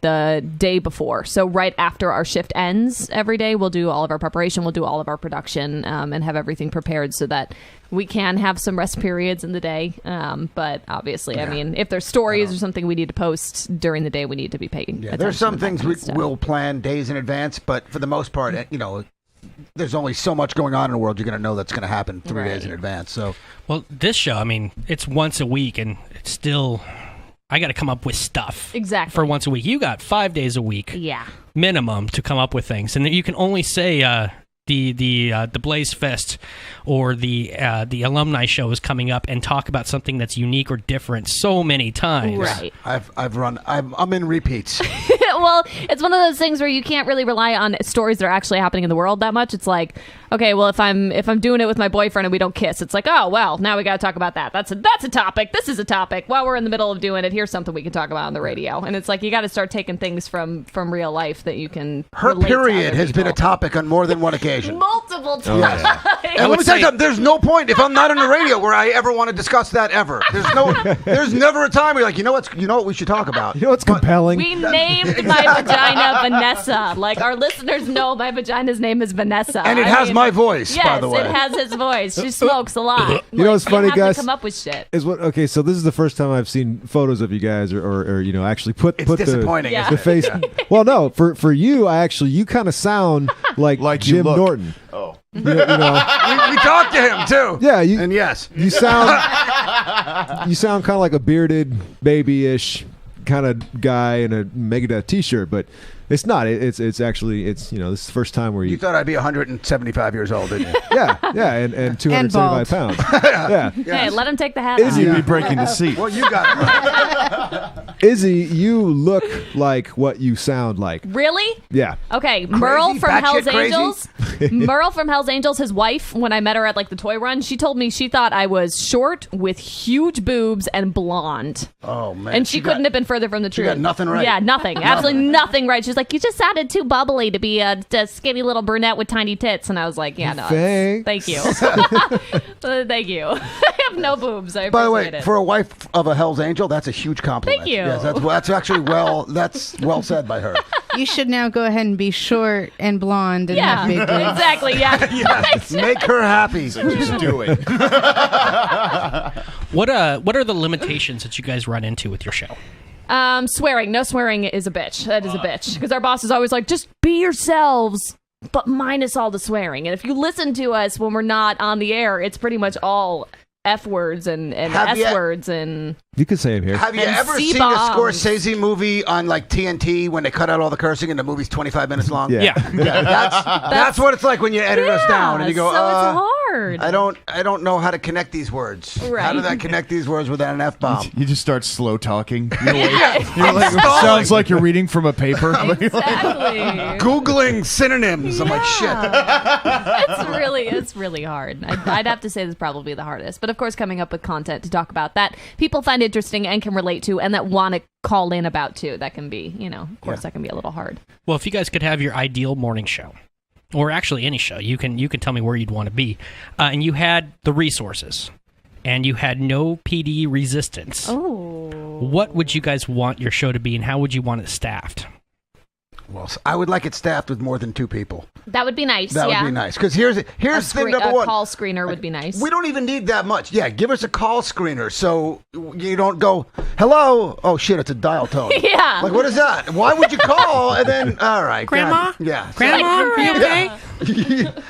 the day before. So right after our shift ends every day, we'll do all of our preparation, we'll do all of our production, and have everything prepared so that we can have some rest periods in the day. But obviously, I mean, if there's stories or something we need to post during the day, we need to be paying attention. There's some things we will plan days in advance, but for the most part, there's only so much going on in the world you're going to know that's going to happen 3 days in advance. So, well, this show, I mean, it's once a week, and it's still, I got to come up with stuff for once a week. You got 5 days a week, minimum, to come up with things, and you can only say the Blaze Fest or the alumni show is coming up and talk about something that's unique or different so many times. Right. I'm in repeats. Well, it's one of those things where you can't really rely on stories that are actually happening in the world that much. It's like, okay, well, if I'm doing it with my boyfriend and we don't kiss, it's like, oh, well, now we got to talk about that. That's a topic. This is a topic. While we're in the middle of doing it, here's something we can talk about on the radio. And it's like, you got to start taking things from real life that you can. Her period has been a topic on more than one occasion. Multiple times. Oh, yeah. And let me tell you something. There's no point if I'm not on the radio where I ever want to discuss that ever. There's never a time where you're like, you know what we should talk about. You know what's compelling? We named my vagina Vanessa. Like, our listeners know my vagina's name is Vanessa. And it has my my voice, by the way. Yes, it has his voice. She smokes a lot. You know what's funny, have guys? to come up with shit. Okay, so this is the first time I've seen photos of you guys, or actually put disappointing, the isn't it? face. Yeah. Well, no, for you, you kind of sound like you Jim look. Norton. Oh. You know, we talked to him too. Yeah, and yes, you sound kind of like a bearded, babyish kind of guy in a Megadeth T-shirt, but it's not. It's actually this is the first time where you thought I'd be 175 years old, didn't you? yeah, and 275 pounds. Yeah. Hey, let him take the hat Izzy off. be breaking the seat. Well, you got it right. Izzy, you look like what you sound like. Really? Yeah. Okay, Merle from Batshit Hell's crazy? Angels. Merle from Hell's Angels, his wife, when I met her at the toy run, she told me she thought I was short with huge boobs and blonde. Oh man! And she couldn't have been further from the truth. got nothing right. Yeah, nothing. Absolutely nothing right. She's like, you just sounded too bubbly to be a skinny little brunette with tiny tits. And I was like, yeah, no. Thank you. Thank you. I have no boobs. I By the way, appreciate it. for a wife of a Hell's Angel, that's a huge compliment. Thank you. Yes, that's actually that's well said by her. You should now go ahead and be short and blonde and Yeah, have big boobs. exactly. Yeah. Yes, make her happy. Just do it. What are the limitations that you guys run into with your show? Swearing. No swearing is a bitch. That is a bitch. Because our boss is always like, just be yourselves, but minus all the swearing. And if you listen to us when we're not on the air, it's pretty much all F words and S words and... You could say him here. Have you And ever seen a C-bombs. Scorsese movie on like TNT when they cut out all the cursing and the movie's 25 minutes long? Yeah. That's what it's like when you edit us down and you go, so it's hard. I don't know how to connect these words. How Right. did I connect these words without an F-bomb? You just start slow talking. You're like, I'm it sounds like you're reading from a paper. Exactly. Googling synonyms. I'm like, shit. It's really hard. I'd have to say this is probably the hardest. But of course, coming up with content to talk about that people find interesting and can relate to and that want to call in about too. That can be, of course, that can be a little hard. Well, if you guys could have your ideal morning show, or actually any show, you can tell me where you'd want to be, and you had the resources, and you had no PD resistance. Oh, what would you guys want your show to be, and how would you want it staffed? Well, I would like it staffed with more than 2 people. that would be nice. That yeah. would be nice. Because here's thing number one. A call screener would be nice. We don't even need that much. Yeah, give us a call screener so you don't go, hello. Oh, shit, it's a dial tone. Yeah. Like, what is that? Why would you call? And then, all right. Grandma? God, yeah. Grandma, are you okay?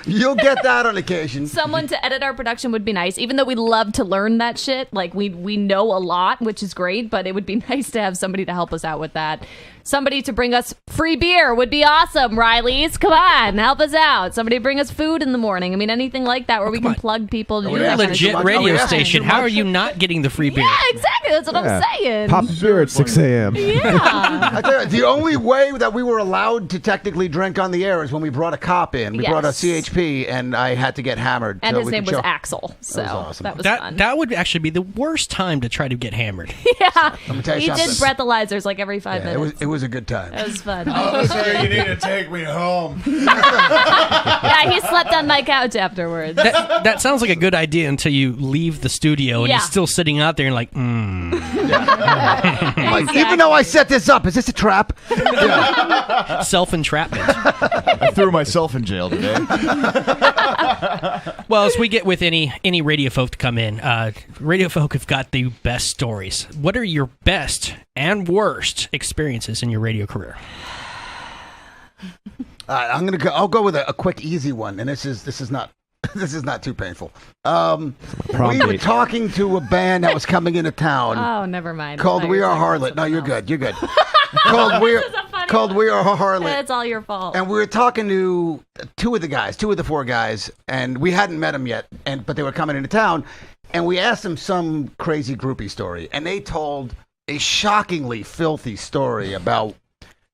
You'll get that on occasion. Someone to edit our production would be nice, even though we love to learn that shit. Like, we know a lot, which is great, but it would be nice to have somebody to help us out with that. Somebody to bring us free beer would be awesome, Riley's. Come on, help us out. Somebody bring us food in the morning. I mean, anything like that where we can plug people to do You're a that kind of legit stuff. radio station. How are you not getting the free beer? Yeah, exactly. That's what I'm saying. Pop beer at 6 a.m. Yeah. I tell you, the only way that we were allowed to technically drink on the air is when we brought a cop in. We Yes. brought a CHP, and I had to get hammered. And so his we name could was show- Axel. So That was awesome. that was That fun. that would actually be the worst time to try to get hammered. Yeah. Let me tell you He did something. breathalyzers like every 5 Yeah, minutes. it was a good time. That was fun. Oh, sir, you need to take me home. Yeah, he slept on my couch afterwards. That sounds like a good idea until you leave the studio and Yeah. he's still sitting out there and like, Like, even though I set this up, is this a trap? self-entrapment. I threw myself in jail today. Well, as we get with any radio folk to come in, radio folk have got the best stories. What are your best and worst experiences in your radio career? I'm gonna go. I'll go with a quick, easy one, and this is not too painful. We were talking to a band that was coming into town. Oh, never mind. Called We Are Harlot. No, you're good. You're good. Called We Are Harlot. It's all your fault. And we were talking to two of the 4 guys, and we hadn't met them yet, but they were coming into town, and we asked them some crazy groupie story, and they told a shockingly filthy story about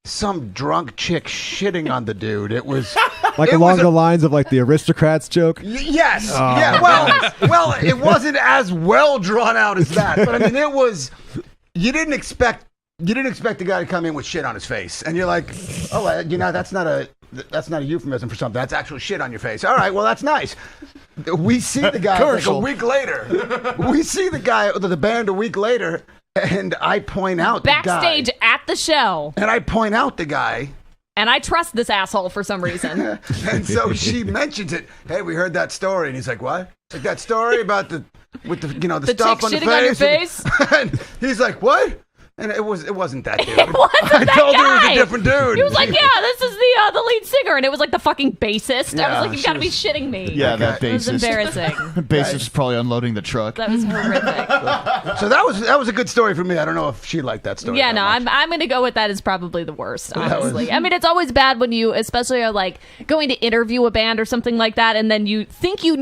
some drunk chick shitting on the dude. It was like along the lines of like the Aristocrats joke. Yes. Oh, yeah. Well, it wasn't as well drawn out as that, but I mean, it was. You didn't expect the guy to come in with shit on his face, and you're like, oh, that's not a euphemism for something. That's actual shit on your face. All right, well, that's nice. We see the guy like a week later. We see the band a week later, and I point out backstage the guy, at the show, and I point out the guy And I trust this asshole for some reason. And so she mentions it. Hey, we heard that story. And he's like, what? Like that story about the stuff on the chick shitting on your face? And he's like, what? And it wasn't that dude. It wasn't I that told guy. her it was a different dude. He was like, yeah, this is the lead singer. And it was like the fucking bassist. I Yeah, was like, you gotta be shitting me. Yeah, that bassist. It was embarrassing. Bassist was probably unloading the truck. That was horrific. So that was a good story for me. I don't know if she liked that story. Yeah, no, I'm going to go with that as probably the worst, honestly. I mean, it's always bad when you, especially are like going to interview a band or something like that, and then you think you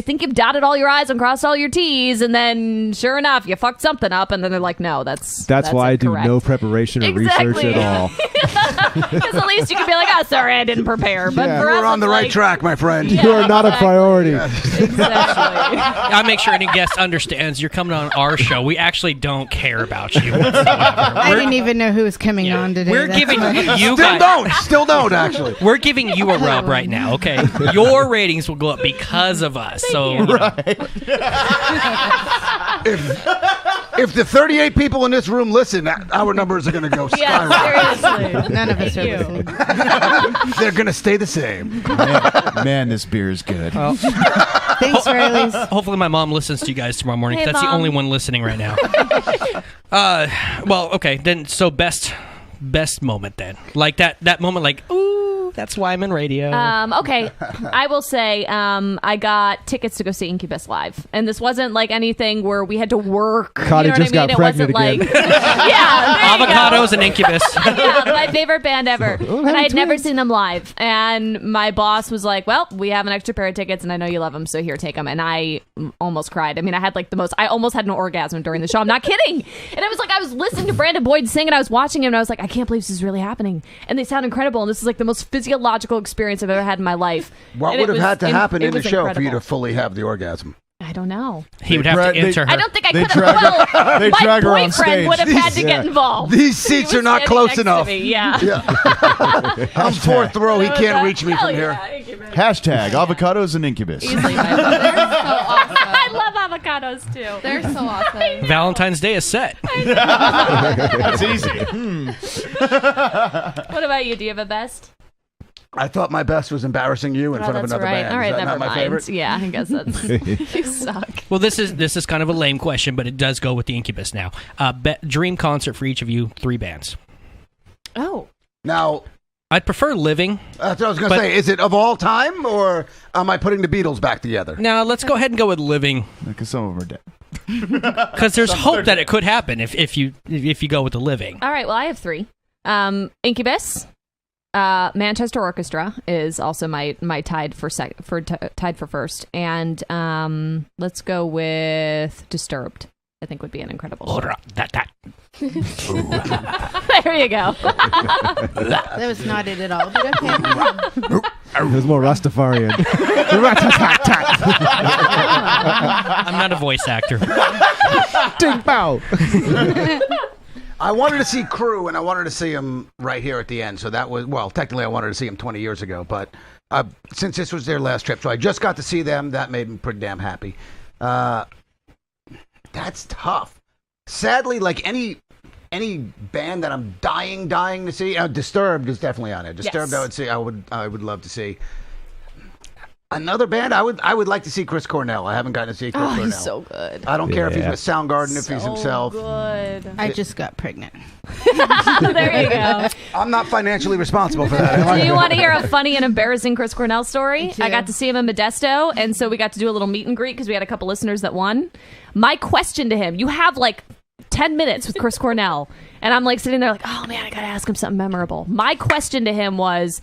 think you've dotted all your I's and crossed all your T's, and then sure enough, you fucked something up, and then they're like, no, that's why I do incorrect. no preparation or research at all. Because at least you can be like, oh, sorry, I didn't prepare. But for us, We're on the it's right like, track, my friend. You are not a priority. Exactly. I make sure any guest understands you're coming on our show. We actually don't care about you whatsoever. I didn't even know who was coming on today. We're That's giving why. you Still don't, actually. We're giving you a rub right now, okay? Your ratings will go up because of us. If the 38 people in this room listen, our numbers are going to go skyrocket. Yeah, seriously. None of us are listening. They're going to stay the same. Man, this beer is good. Thanks, Riley's. Hopefully my mom listens to you guys tomorrow morning. Hey, That's the Mom. only one listening right now. Well, okay, then so best moment then. Like that moment, like, ooh, that's why I'm in radio. Okay, I will say I got tickets to go see Incubus live, and this wasn't like anything where we had to work. Connie you know just what I mean? got pregnant It wasn't again. like yeah, there you go. Avocados and Incubus. Yeah, my favorite band ever. And I had never seen them live. And my boss was like, well, we have an extra pair of tickets, and I know you love them, so here, take them. And I almost cried. I mean, I almost had an orgasm during the show. I'm not kidding. And it was like, I was listening to Brandon Boyd sing, and I was watching him, and I was like, I can't believe this is really happening. And they sound incredible, and this is like the most physiological experience I've ever had in my life. What And would it have had to was happen it in the was show for you incredible. to fully have the orgasm? I don't know. He would have to enter her. I don't think I They could have. drag her- Well, they my drag her on boyfriend stage. would have had to get involved. These seats He are was not standing close next to enough. me, Yeah. I'm fourth row. He can't reach me Hell from here. yeah. Hashtag avocados and Incubus. They're so awesome. I love avocados too. They're so awesome. Valentine's Day is set. That's easy. What about you? Do you have a best? I thought my best was embarrassing you in front of that's another right. band. All right, Is that never not my mind. favorite? Yeah, I guess that's you suck. Well, this is kind of a lame question, but it does go with the Incubus now. Dream concert for each of you, 3 bands. Oh. Now, I'd prefer Living. that's what I was going to say. Is it of all time, or am I putting the Beatles back together? Now, let's go ahead and go with Living. Because some of them are dead. Because there's hope that it could happen if you go with the Living. All right. Well, I have 3. Incubus, Manchester Orchestra is also my tied for first, and let's go with Disturbed. I think would be an incredible show. That. There you go. That was not it at all, but okay. It was more Rastafarian. I'm not a voice actor. Ding bow. I wanted to see Crew, and I wanted to see him right here at the end. So that was, well, technically I wanted to see him 20 years ago, but since this was their last trip, so I just got to see them. That made me pretty damn happy. That's tough. Sadly, like any band that I'm dying to see, Disturbed is definitely on it. Disturbed, Yes. I would love to see. Another band, I would like to see Chris Cornell. I haven't gotten to see Chris Cornell. He's so good. I don't care if he's Yeah. with Soundgarden, if he's himself. Good. I just got pregnant. There you go. I'm not financially responsible for that. Do you want to hear a funny and embarrassing Chris Cornell story? do. I got to see him in Modesto, and so we got to do a little meet and greet because we had a couple listeners that won. My question to him, you have like 10 minutes with Chris Cornell, and I'm like sitting there like, oh man, I got to ask him something memorable. My question to him was,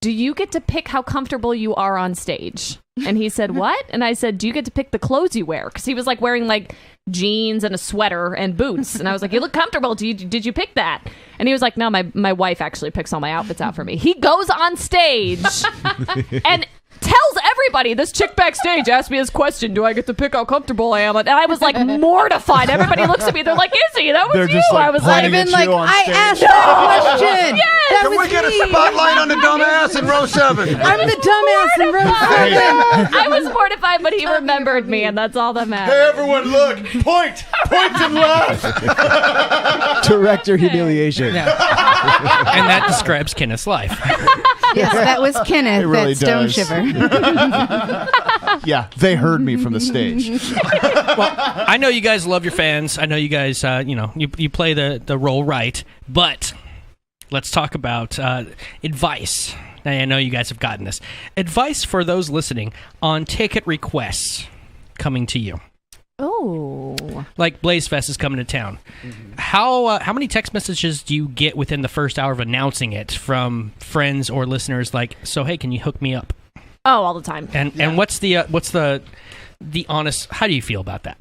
do you get to pick how comfortable you are on stage? And he said, what? And I said, do you get to pick the clothes you wear? Because he was like wearing like jeans and a sweater and boots. And I was like, you look comfortable. Did you pick that? And he was like, no, my wife actually picks all my outfits out for me. He goes on stage and tells everybody, this chick backstage asked me this question, do I get to pick how comfortable I am? And I was like mortified. Everybody looks at me, they're like, Izzy, that was They're you. just, like, I was pointing like, at Been like, you on I stage. asked that question. Yes. That Can was we get a me. spotlight on the dumbass in row 7? I'm the dumbass in row 7. I was mortified, but he remembered me, and that's all that matters. Hey, everyone, look! Point and laugh! Direct your humiliation. Yeah. And that describes Kenneth's life. Yes, that was Kenneth really at Stone does. Shiver. Yeah, they heard me from the stage. Well, I know you guys love your fans. I know you guys, you play the role right. But let's talk about advice. I know you guys have gotten this. Advice for those listening on ticket requests coming to you. Oh. Like Blaze Fest is coming to town. Mm-hmm. How many text messages do you get within the first hour of announcing it from friends or listeners like, so hey, can you hook me up? Oh, all the time. And what's the honest, how do you feel about that?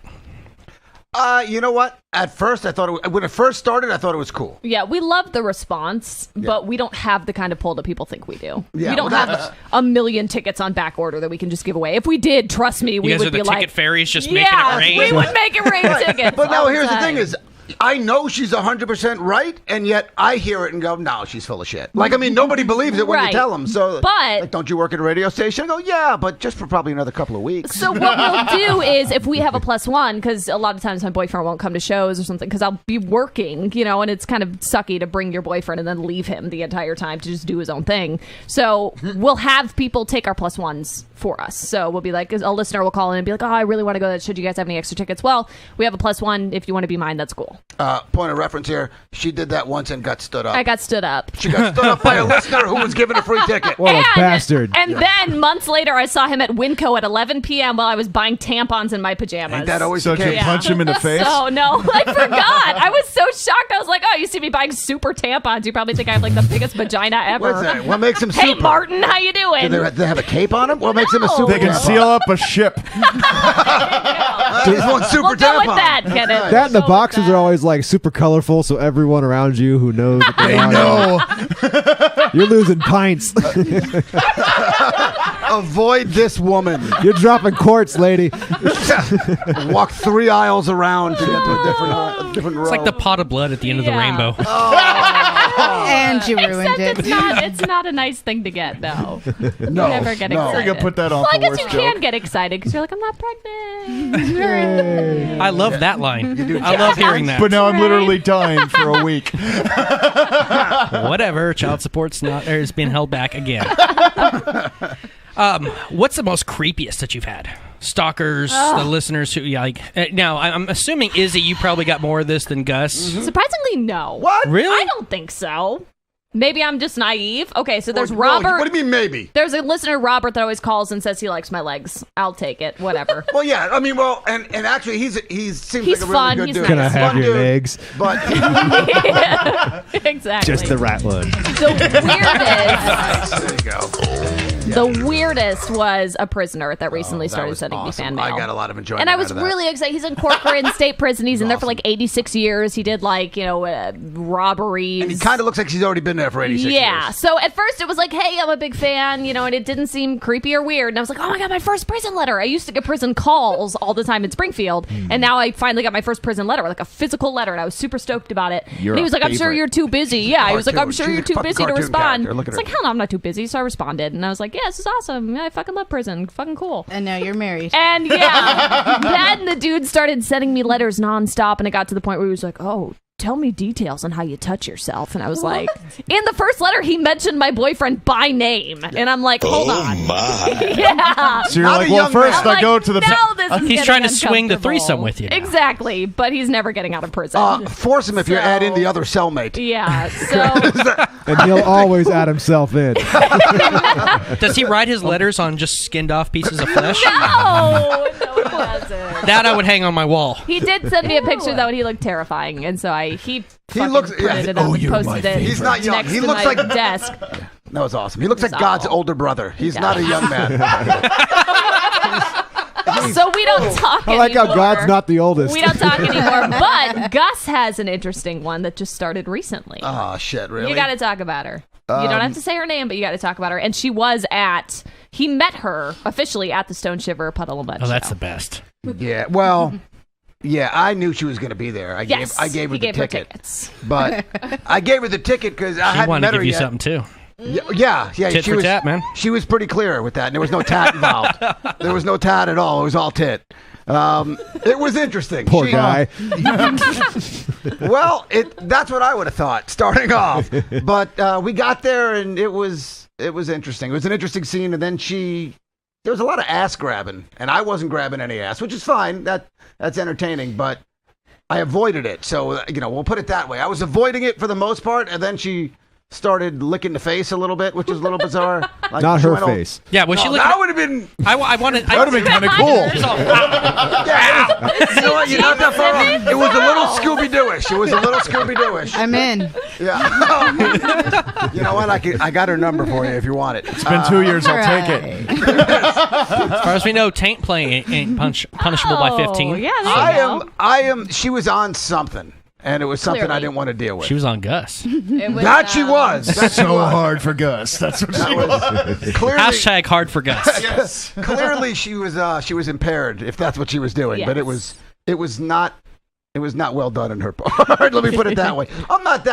You know what? At first, when it first started, I thought it was cool. Yeah, we love the response, but we don't have the kind of pull that people think we do. Yeah, we don't have a million tickets on back order that we can just give away. If we did, trust me, we you guys would are the be like, ticket fairies just making it rain. we would make it rain tickets. But no, all here's the time. thing is, I know she's 100% right, and yet I hear it and go, no, she's full of shit. Like, I mean, nobody believes it when you Right. tell them. So, But- like, don't you work at a radio station? I go, yeah, but just for probably another couple of weeks. So what we'll do is, if we have a +1, because a lot of times my boyfriend won't come to shows or something, because I'll be working, and it's kind of sucky to bring your boyfriend and then leave him the entire time to just do his own thing. So we'll have people take our +1s for us. So we'll be like, a listener will call in and be like, oh, I really want to go to that. Should you guys have any extra tickets? Well, we have a +1. If you want to be mine, that's cool. Point of reference here, she did that once and got stood up. I got stood up. She got stood up by a listener who was given a free ticket. What a bastard. And then months later, I saw him at Winco at 11 p.m. while I was buying tampons in my pajamas. Ain't that always So the did you case? punch him in the face? So, no, I forgot. I was so shocked. I was like, oh, you see me buying super tampons. You probably think I have like the biggest vagina ever. What's that? What makes him Hey, super? Martin, how you doing? Do they have a cape on him? What makes him a No. super They can tampon? seal up a ship. He's one super We'll go tampon. with that, Kenneth. That and the We'll go with boxes that. are always like super colorful, so everyone around you who knows that they are, No. you're losing pints. Avoid this woman. You're dropping quarts, lady. Walk 3 aisles around to get to a different row. It's like the pot of blood at the end of the Yeah. rainbow. And you ruined Except it. it's not a nice thing to get, though. No, You never get no. excited. You're gonna put that on Well, I for guess worst you joke. can get excited because you're like, I'm not pregnant. I love that line. I love hearing that. But now I'm literally dying for a week. Whatever. Child support's not is being held back again. What's the most creepiest that you've had? Stalkers, the listeners who now I'm assuming Izzy, you probably got more of this than Gus. Surprisingly, no. What? Really? I don't think so. Maybe I'm just naive. Okay, so there's No, Robert. what do you mean maybe? There's a listener, Robert, that always calls and says he likes my legs. I'll take it. Whatever. Well, yeah. I mean, and actually, he seems He's like a really fun, good he's dude. nice. Can I have Fun your dude, legs? But Yeah, exactly. Just the right one. The weirdest. there you go. The weirdest was a prisoner that recently That started was sending awesome. me fan mail. I got a lot of enjoyment. And I was out of that. really excited. He's in Corcoran State Prison. He's in there for like 86 years. He did robberies. And he kind of looks like he's already been there for 86 Yeah. years. So at first it was like, hey, I'm a big fan, and it didn't seem creepy or weird. And I was like, oh my God, my first prison letter. I used to get prison calls all the time in Springfield. And now I finally got my first prison letter, like a physical letter. And I was super stoked about it. You're and he was a like, I'm sure favorite. you're too busy. Yeah. He was like, I'm Cartoon. sure She's you're a too fucking busy to cartoon respond. character. Look at It's her. like, hell no, I'm not too busy. So I responded. And I was like, yeah, this is awesome. Yeah, I fucking love prison. Fucking cool. And now you're married. And yeah, then the dude started sending me letters nonstop, and it got to the point where he was like, oh, tell me details on how you touch yourself. And I was like, in the first letter, he mentioned my boyfriend by name. And I'm like, hold on. My. Yeah. So you're Not like, a well, young first man. I go to the. Now this is He's getting trying to swing the uncomfortable. threesome with you now. Exactly, but he's never getting out of prison. Force him if you add in the other cellmate. Yeah, so And he'll always add himself in. Does he write his letters on just skinned off pieces of flesh? no, he doesn't. That I would hang on my wall. He did send me a picture though, and he looked terrifying, and so he looks- printed yeah. it up Oh, and you're my posted it. He's not young. Next He to looks my like- desk. That was awesome. He looks like He's God's awful. older brother. He's Yeah. not a young man. So we don't talk I like how anymore. God's not the oldest. We don't talk anymore, but Gus has an interesting one that just started recently. Oh, shit, really? You got to talk about her. You don't have to say her name, but you got to talk about her. And he met her officially at the Stone Shiver Puddle of Mud Oh, that's show. the best. Yeah, well, yeah, I knew she was going to be there. I gave her he the gave her ticket. tickets. But I gave her the ticket because I She hadn't wanted met to her give you yet. something too. Yeah. Tit she for was, tat, man. She was pretty clear with that, and there was no tat involved. There was no tat at all. It was all tit. It was interesting. Poor guy. Well, that's what I would have thought starting off. But we got there, and it was interesting. It was an interesting scene, and then there was a lot of ass grabbing, and I wasn't grabbing any ass, which is fine. That's entertaining, but I avoided it. So, we'll put it that way. I was avoiding it for the most part, and then she started licking the face a little bit, which is a little bizarre. Like, not her face. Yeah, was she licking? That would have been. I wanted. That would have been kind of cool. You know what? You're not that far off. It was a little Scooby-Doo-ish. I'm in. Yeah. You know what? I got her number for you if you want it. It's been 2 years. I'll take it. As far as we know, taint play ain't punishable by 15. Yeah, I am. She was on something. And it was something Clearly. I didn't want to deal with. She was on Gus. She was. That's so hard for Gus. That's what she was. Clearly, Hashtag hard for Gus. Yes. Clearly, she was impaired, if that's what she was doing. Yes. But it was not well done on her part. Let me put it that way. I'm not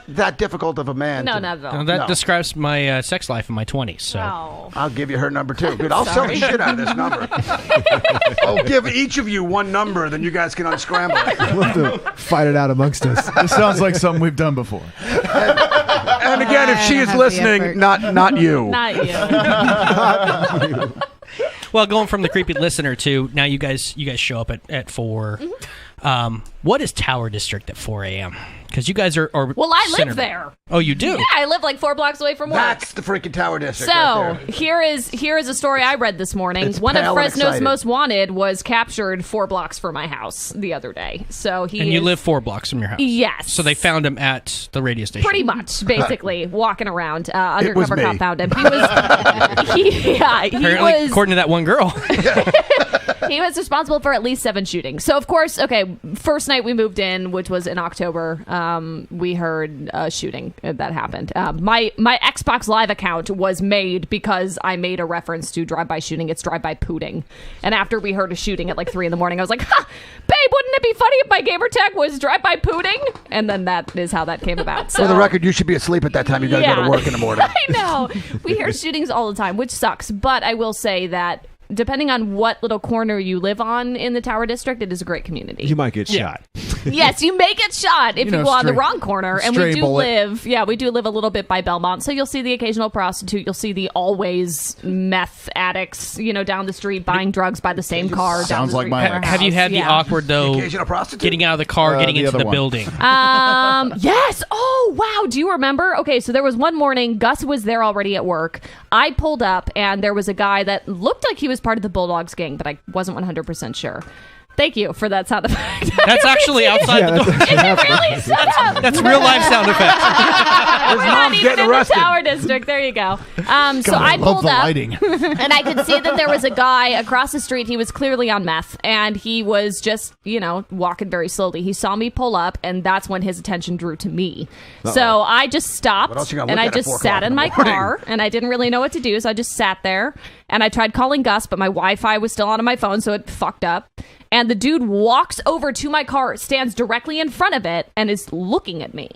that difficult of a man. No, not at all. That describes my sex life in my 20s. So I'll give you her number too. Dude, I'll sell the shit out of this number. I'll give each of you one number, then you guys can unscramble it. We'll have to fight it out amongst us. This sounds like something we've done before. And again, if she is listening, not you. Not you. Well, going from the creepy listener to now, you guys show up at 4. What is Tower District at 4 a.m.? Because you guys are well, I live there. Oh, you do? Yeah, I live like 4 blocks away from work. That's the freaking Tower District. So right there. here is a story I read this morning. It's One of pale and Fresno's excited. most wanted was captured 4 blocks from my house the other day. So you live 4 blocks from your house. Yes. So they found him at the radio station. Pretty much, basically, walking around. Undercover me. cop found him. He was, he Apparently, was, according to that one girl. he was responsible for at least 7 shootings. So, of course, okay, first night we moved in, which was in October, we heard a shooting that happened. My Xbox Live account was made because I made a reference to drive-by shooting. It's drive-by pooting. And after we heard a shooting at like 3 in the morning, I was like, ha! Babe, wouldn't it be funny if my gamer tag was drive-by pooting? And then that is how that came about. So, for the record, you should be asleep at that time. You got to go to work in the morning. I know. We hear shootings all the time, which sucks. But I will say that depending on what little corner you live on in the Tower District, it is a great community. You might get shot. Yes, you may get shot if you go on the wrong corner. And we do live a little bit by Belmont. So you'll see the occasional prostitute. You'll see the always meth addicts, down the street buying drugs by the same car. Sounds like my ex. Have you had the awkward, though, getting out of the car, getting into the building? Yes. Oh, wow. Do you remember? Okay, so there was one morning, Gus was there already at work. I pulled up, and there was a guy that looked like he was part of the Bulldogs gang, but I wasn't 100% sure. Thank you for that sound effect. That's actually outside the door. Is it really? Shut up. That's real life sound effects. We're not even in the Tower District. There you go. So I pulled up, and I could see that there was a guy across the street. He was clearly on meth, and he was just, walking very slowly. He saw me pull up, and that's when his attention drew to me. So I just stopped, and I just sat in my car, and I didn't really know what to do, so I just sat there, and I tried calling Gus, but my Wi-Fi was still on my phone, so it fucked up. And the dude walks over to my car, stands directly in front of it, and is looking at me.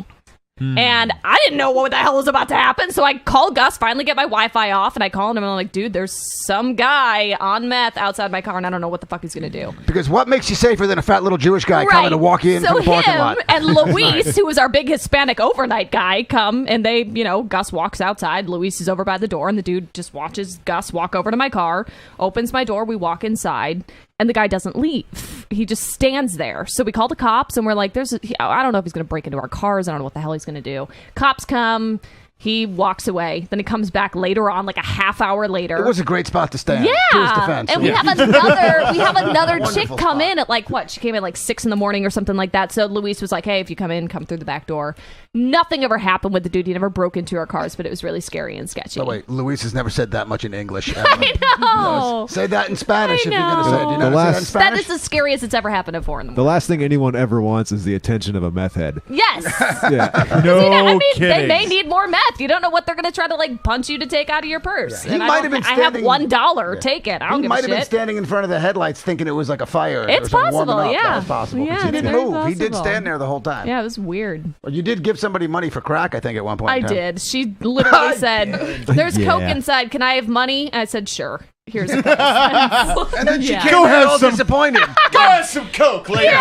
And I didn't know what the hell was about to happen, so I called Gus, finally get my Wi-Fi off, and I called him, and I'm like, dude, there's some guy on meth outside my car, and I don't know what the fuck he's going to do. Because what makes you safer than a fat little Jewish guy coming to walk you in from the parking lot? And Luis, who was our big Hispanic overnight guy, come, and they, Gus walks outside, Luis is over by the door, and the dude just watches Gus walk over to my car, opens my door, we walk inside, and the guy doesn't leave. He just stands there. So we call the cops, and we're like, I don't know if he's going to break into our cars. I don't know what the hell he's going to do. Cops come. He walks away. Then he comes back later on, like a half hour later. It was a great spot to stand. Yeah. To his defense. And we have another chick come in at she came in like 6 in the morning or something like that. So Luis was like, hey, if you come in, come through the back door. Nothing ever happened with the dude. He never broke into our cars, but it was really scary and sketchy. Oh, wait, Luis has never said that much in English. I know. Say that in Spanish if you're going to say it. Do you know how to say that in Spanish? That is the scariest it's ever happened at 4 in the morning. The last thing anyone ever wants is the attention of a meth head. Yes. Yeah. No kidding. They may need more meth. You don't know what they're going to try to punch you to take out of your purse. Yeah. He might have been standing. I have $1. Take it. I don't give a shit. He might have been standing in front of the headlights thinking it was like a fire. It's possible, yeah. That was possible. Yeah, he didn't move. He did stand there the whole time. Yeah, it was weird. Well, you did give somebody money for crack, I think, at one point. I did. She literally said, there's Coke inside. Can I have money? I said, sure. Here's a couple. And then she Yeah. came Go in have all some- disappointed. Go have some Coke later.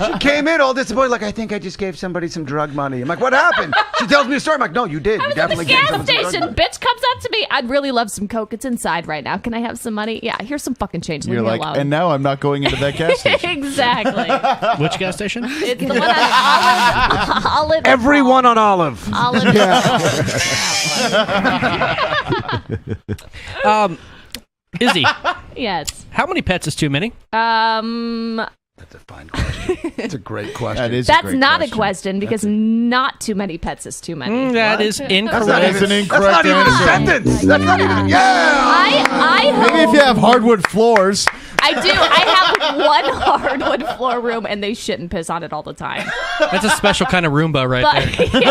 She came in all disappointed, like, I think I just gave somebody some drug money. I'm like, what happened? She tells me a story. I'm like, no, you did. I You was at the definitely gave gas someone some drug station. money. Bitch comes up to me. I'd really love some Coke. It's inside right now. Can I have some money? Yeah, here's some fucking change. Leave You're me like, alone. and now I'm not going into that gas station. Exactly. Which gas station? It's the one on Olive. Everyone on Olive. Olive. Izzy, Yes. how many pets is too many? That's a fine question. It's a great question. That is. That's not a question because not too many pets is too many. That is incorrect. That's an incorrect That's not even a answer. sentence. That's not even. Yeah. I hope Maybe if you have hardwood floors. I do. I have one hardwood floor room, and they shit and piss on it all the time. That's a special kind of Roomba right there. But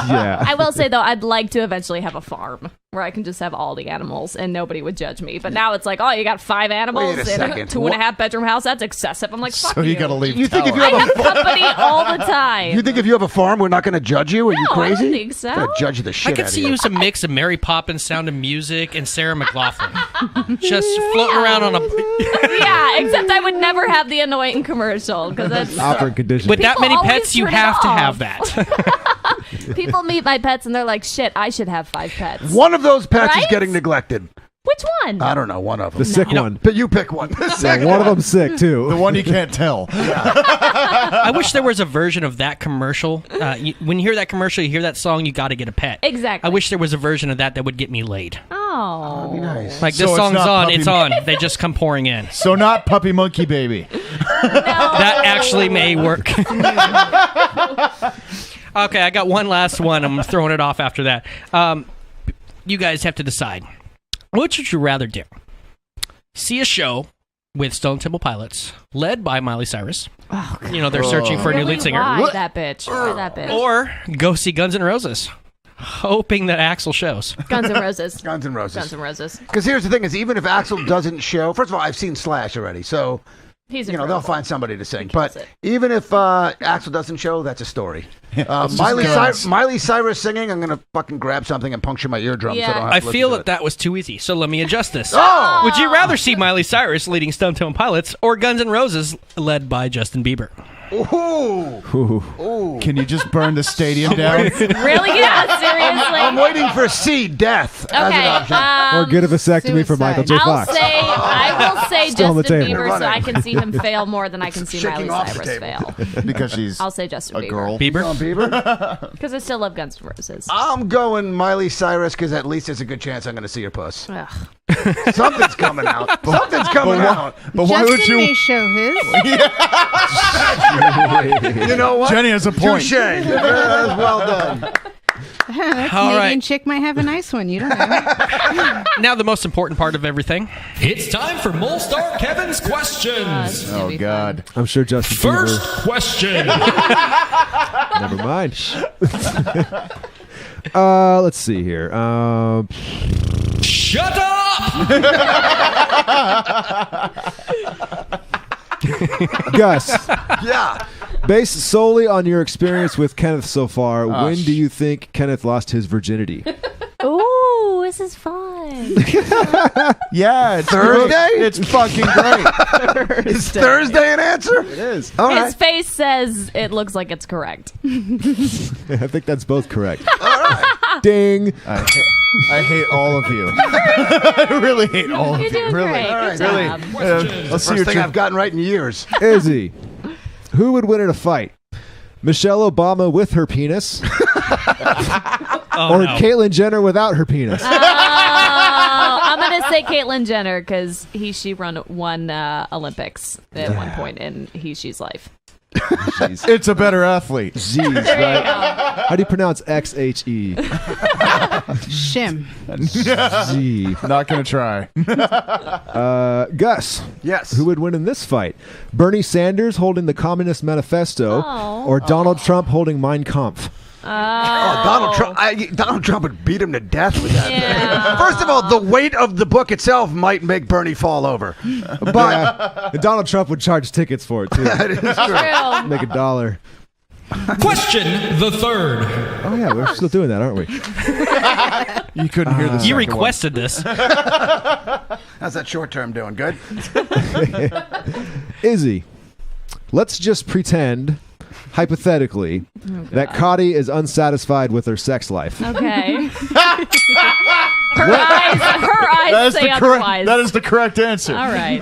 Yeah. I will say though, I'd like to eventually have a farm where I can just have all the animals and nobody would judge me. But now it's like, oh, you got 5 animals Wait a in a second. 2.5 bedroom house. That's excessive. I'm like, fuck So you gotta leave. You think if you I have have company all the time. You think if you have a farm, we're not going to judge you? Are you No, I crazy? don't think so. Gonna judge the I shit could out of see you. you as a mix of Mary Poppins, Sound of Music, and Sarah McLachlan. Just floating around on a... Yeah, except I would never have the annoying commercial because that's Operant condition. With that People many always pets, you turn it have to off. have that. people meet my pets and they're like, shit, I should have 5 pets. One of those pets is Right? getting neglected. Which one? I don't know. One of them. The sick one. But you pick one. The Yeah, second one of them's sick too. The one you can't tell. I wish there was a version of that commercial. When you hear that commercial, you hear that song, you got to get a pet. Exactly. I wish there was a version of that would get me laid. Oh. That'd be nice. Like, So this it's song's not on, Puppy it's on. They just come pouring in. So not Puppy Monkey Baby. That actually may work. Okay, I got one last one. I'm throwing it off after that. You guys have to decide. Which would you rather do? See a show with Stone Temple Pilots, led by Miley Cyrus. Oh, God. You know, they're searching for a new Really? lead singer. Why that bitch? Why that bitch? Or go see Guns N' Roses, hoping that Axl shows. Guns N' Roses. Guns N' Roses. Guns N' Roses. Because here's the thing: is even if Axl doesn't show, first of all, I've seen Slash already, so He's they'll incredible. find somebody to sing. He kills But it. even if Axl doesn't show, that's a story. Miley Cyrus singing, I'm gonna fucking grab something and puncture my eardrum. So I don't have I to feel listen to that was too easy, so let me adjust this. Oh! Would you rather see Miley Cyrus leading Stone Temple Pilots or Guns N' Roses led by Justin Bieber? Ooh. Can you just burn the stadium down? Really? Yeah, seriously. I'm waiting for C, death, as an Okay. option. Or get a vasectomy for Michael J. I Fox. will say Still on the Justin table. Bieber, so I can see him fail more than I can see Shaking Miley off the Cyrus table. fail. Because she's I'll say Justin a Bieber. girl. Bieber? On Bieber? Because I still love Guns N' Roses. I'm going Miley Cyrus because at least there's a good chance I'm going to see her puss. Ugh. Something's coming out. Something's coming out. But why would Justin you? may show his. You know what? Jenny has a point. Touche. Well done. That All Canadian right. chick might have a nice one. You don't know. Now the most important part of everything. It's time for Mole Star Kevin's questions. Oh God. I'm sure Justin First Bieber. question. Never mind. Let's see here. Shut up! Gus, Yeah. based solely on your experience with Kenneth so far, Oh, when do you think Kenneth lost his virginity? Ooh, this is fun. Yeah, it's Thursday? great. It's fucking great. Is Thursday an answer? It is. All His right. face says it looks like it's correct. I think that's both correct. Ding. I hate all of you. I really hate all of You're you. doing Really, great. Good really. job. Let's see First your thing I've gotten right in years. Izzy, who would win in a fight? Michelle Obama with her penis, Oh, or no. Caitlyn Jenner without her penis? Oh, I'm gonna say Caitlyn Jenner because she won Olympics at one point in she's life. It's a better athlete. Z's, right? How do you pronounce XHE? Shim. Z. Not gonna try. Gus. Yes. Who would win in this fight? Bernie Sanders holding the Communist Manifesto, or Donald Trump holding Mein Kampf? Donald Trump. Donald Trump would beat him to death with that Yeah. thing. First of all, the weight of the book itself might make Bernie fall over. But Yeah. And Donald Trump would charge tickets for it too. that is true. True. Make $1. Question the third. Oh yeah, we're still doing that, aren't we? You couldn't hear the You requested this. How's that short term doing? Good? Izzy, let's just pretend, hypothetically, that Cotty is unsatisfied with her sex life. Okay. Her eyes say otherwise. That is the correct answer. All right.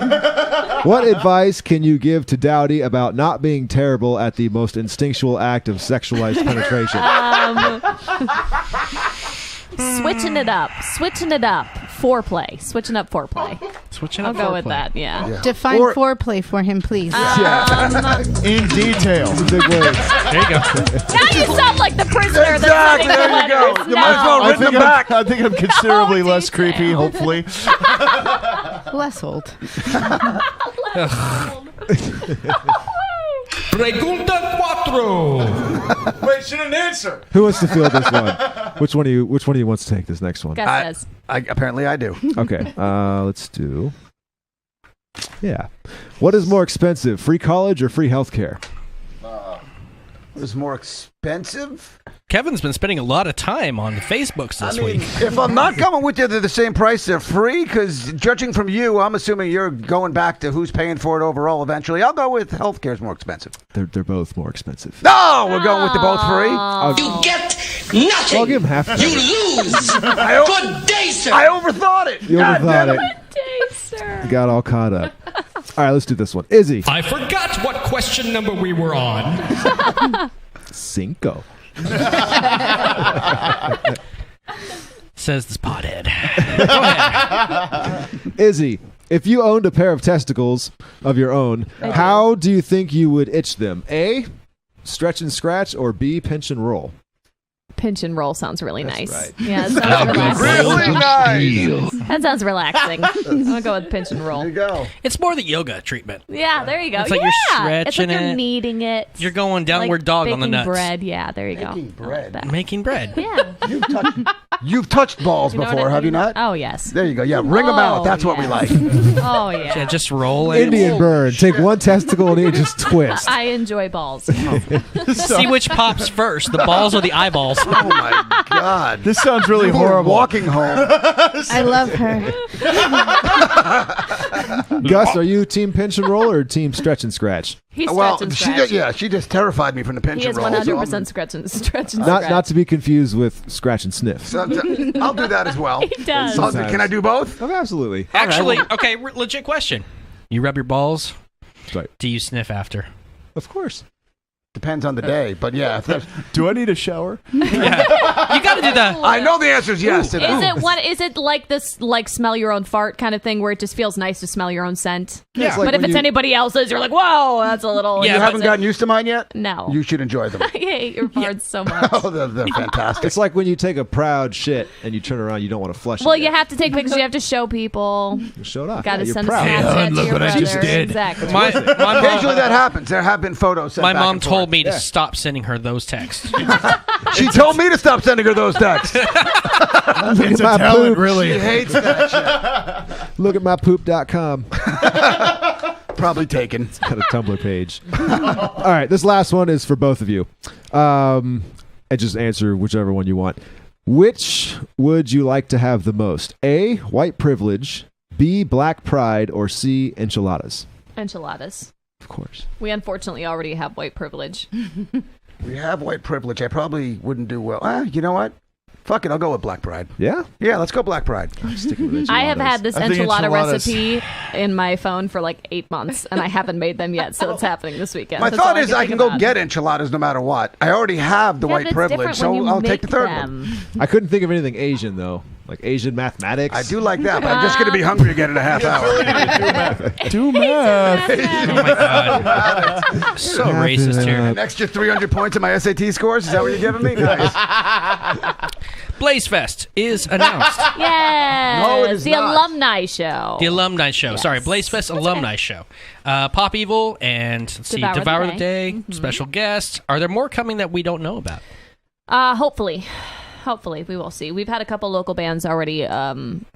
What advice can you give to Dowdy about not being terrible at the most instinctual act of sexualized penetration? Switching it up. Foreplay. Switching up foreplay. I'll go with that, yeah. Define foreplay for him, please. In detail. Big words. There you go. Now you sound like the prisoner that's sending the there you go. letters. You might as well written them back. I think I'm considerably less creepy, hopefully. Less old. Pregunta 4. Wait, she didn't answer. Who wants to field this one? Which one of you wants to take this next one? Gus says. Apparently I do. Okay, let's do. Yeah. What is more expensive, free college or free healthcare? What is more expensive? Kevin's been spending a lot of time on Facebooks this week. If I'm not coming with you, they're the same price. They're free, because judging from you, I'm assuming you're going back to who's paying for it overall eventually. I'll go with healthcare's more expensive. They're both more expensive. No, we're going with the both free. You get nothing. I'll give him half. You lose. Good day, sir. I overthought it. You overthought it. Good day, sir. Got all caught up. All right, let's do this one. Izzy. I forgot what question number we were on. Cinco. Says this pothead. Go ahead. Izzy, if you owned a pair of testicles of your own, how do you think you would itch them? A, stretch and scratch, or B, pinch and roll? Pinch and roll sounds really nice. Right. Yeah, it sounds relaxing. Really nice. That sounds relaxing. I'm going to go with pinch and roll. There you go. It's more the yoga treatment. Yeah, there you go. It's like you're stretching it's like you're it. kneading it. You're going downward like dog on the baking nuts. bread. Yeah, there you go. Making bread. Making bread. Yeah. You've touched balls You know before, what I- have you not? Oh, yes. There you go. Yeah, ring them out. That's what we yes. like. Oh, yeah. Yeah, just roll it. Indian burn. Take one testicle and you just twist. I enjoy balls. See which pops first, the balls or the eyeballs. Oh, my God. This sounds really We're horrible. walking home. I love her. Gus, are you team pinch and roll or team stretch and scratch? He's Well, stretch and she scratch. just, yeah, she just terrified me from the pinch He and is roll. 100% stretch and scratch. Not to be confused with scratch and sniff. So I'll do that as well. He does. Can I do both? Oh, absolutely. Actually, okay, legit question. You rub your balls. Right. Do you sniff after? Of course. Depends on the day, but yeah. Do I need a shower? Yeah. You got to do the. I know the answer is yes. Is it like this, like smell your own fart kind of thing, where it just feels nice to smell your own scent? Yeah. But if it's anybody else's, you're like, whoa, that's a little. You haven't gotten used to mine yet? No. You should enjoy them. I hate your farts so much. Oh, they're fantastic. It's like when you take a proud shit and you turn around, you don't want to flush Well, it. you have to take pictures. You have to show people. Show it off. Got to Yeah, send you're a proud. Snapchat to look your what I brother. just did. Exactly. My mom, Occasionally that happens. There have been photos sent my back mom and told forth. me to stop sending her those texts. She told me to stop sending her those texts. Look It's at my a talent, poop. really. She hates that shit. Look at my poop.com. Probably taken. Got a Tumblr page. All right, this last one is for both of you. And just answer whichever one you want. Which would you like to have the most? A, white privilege, B, black pride, or C, enchiladas? Enchiladas. Of course. We unfortunately already have white privilege. We have white privilege. I probably wouldn't do well. You know what? Fuck it. I'll go with Black Pride. Yeah? Yeah, let's go Black Pride. I have had this I think enchilada enchiladas- recipe in my phone for like 8 months, and I haven't made them yet, so it's happening this weekend. My That's all thought is I think can go about. get enchiladas no matter what. I already have the Yeah, white but it's privilege, different when so you I'll take make the third them. one. I couldn't think of anything Asian, though. Like Asian mathematics. I do like that, but I'm just going to be hungry again in a half hour. Do math. Oh my god. So racist here. An extra 300 points in my SAT scores? Is that what you're giving me? Nice. Blaze Fest is announced. Yes. No, it is the not. alumni show. The alumni show. Sorry, Blaze Fest alumni show. Pop Evil and let's see, Devour the Day. Mm-hmm. Special guests. Are there more coming that we don't know about? Hopefully we will see. We've had a couple local bands already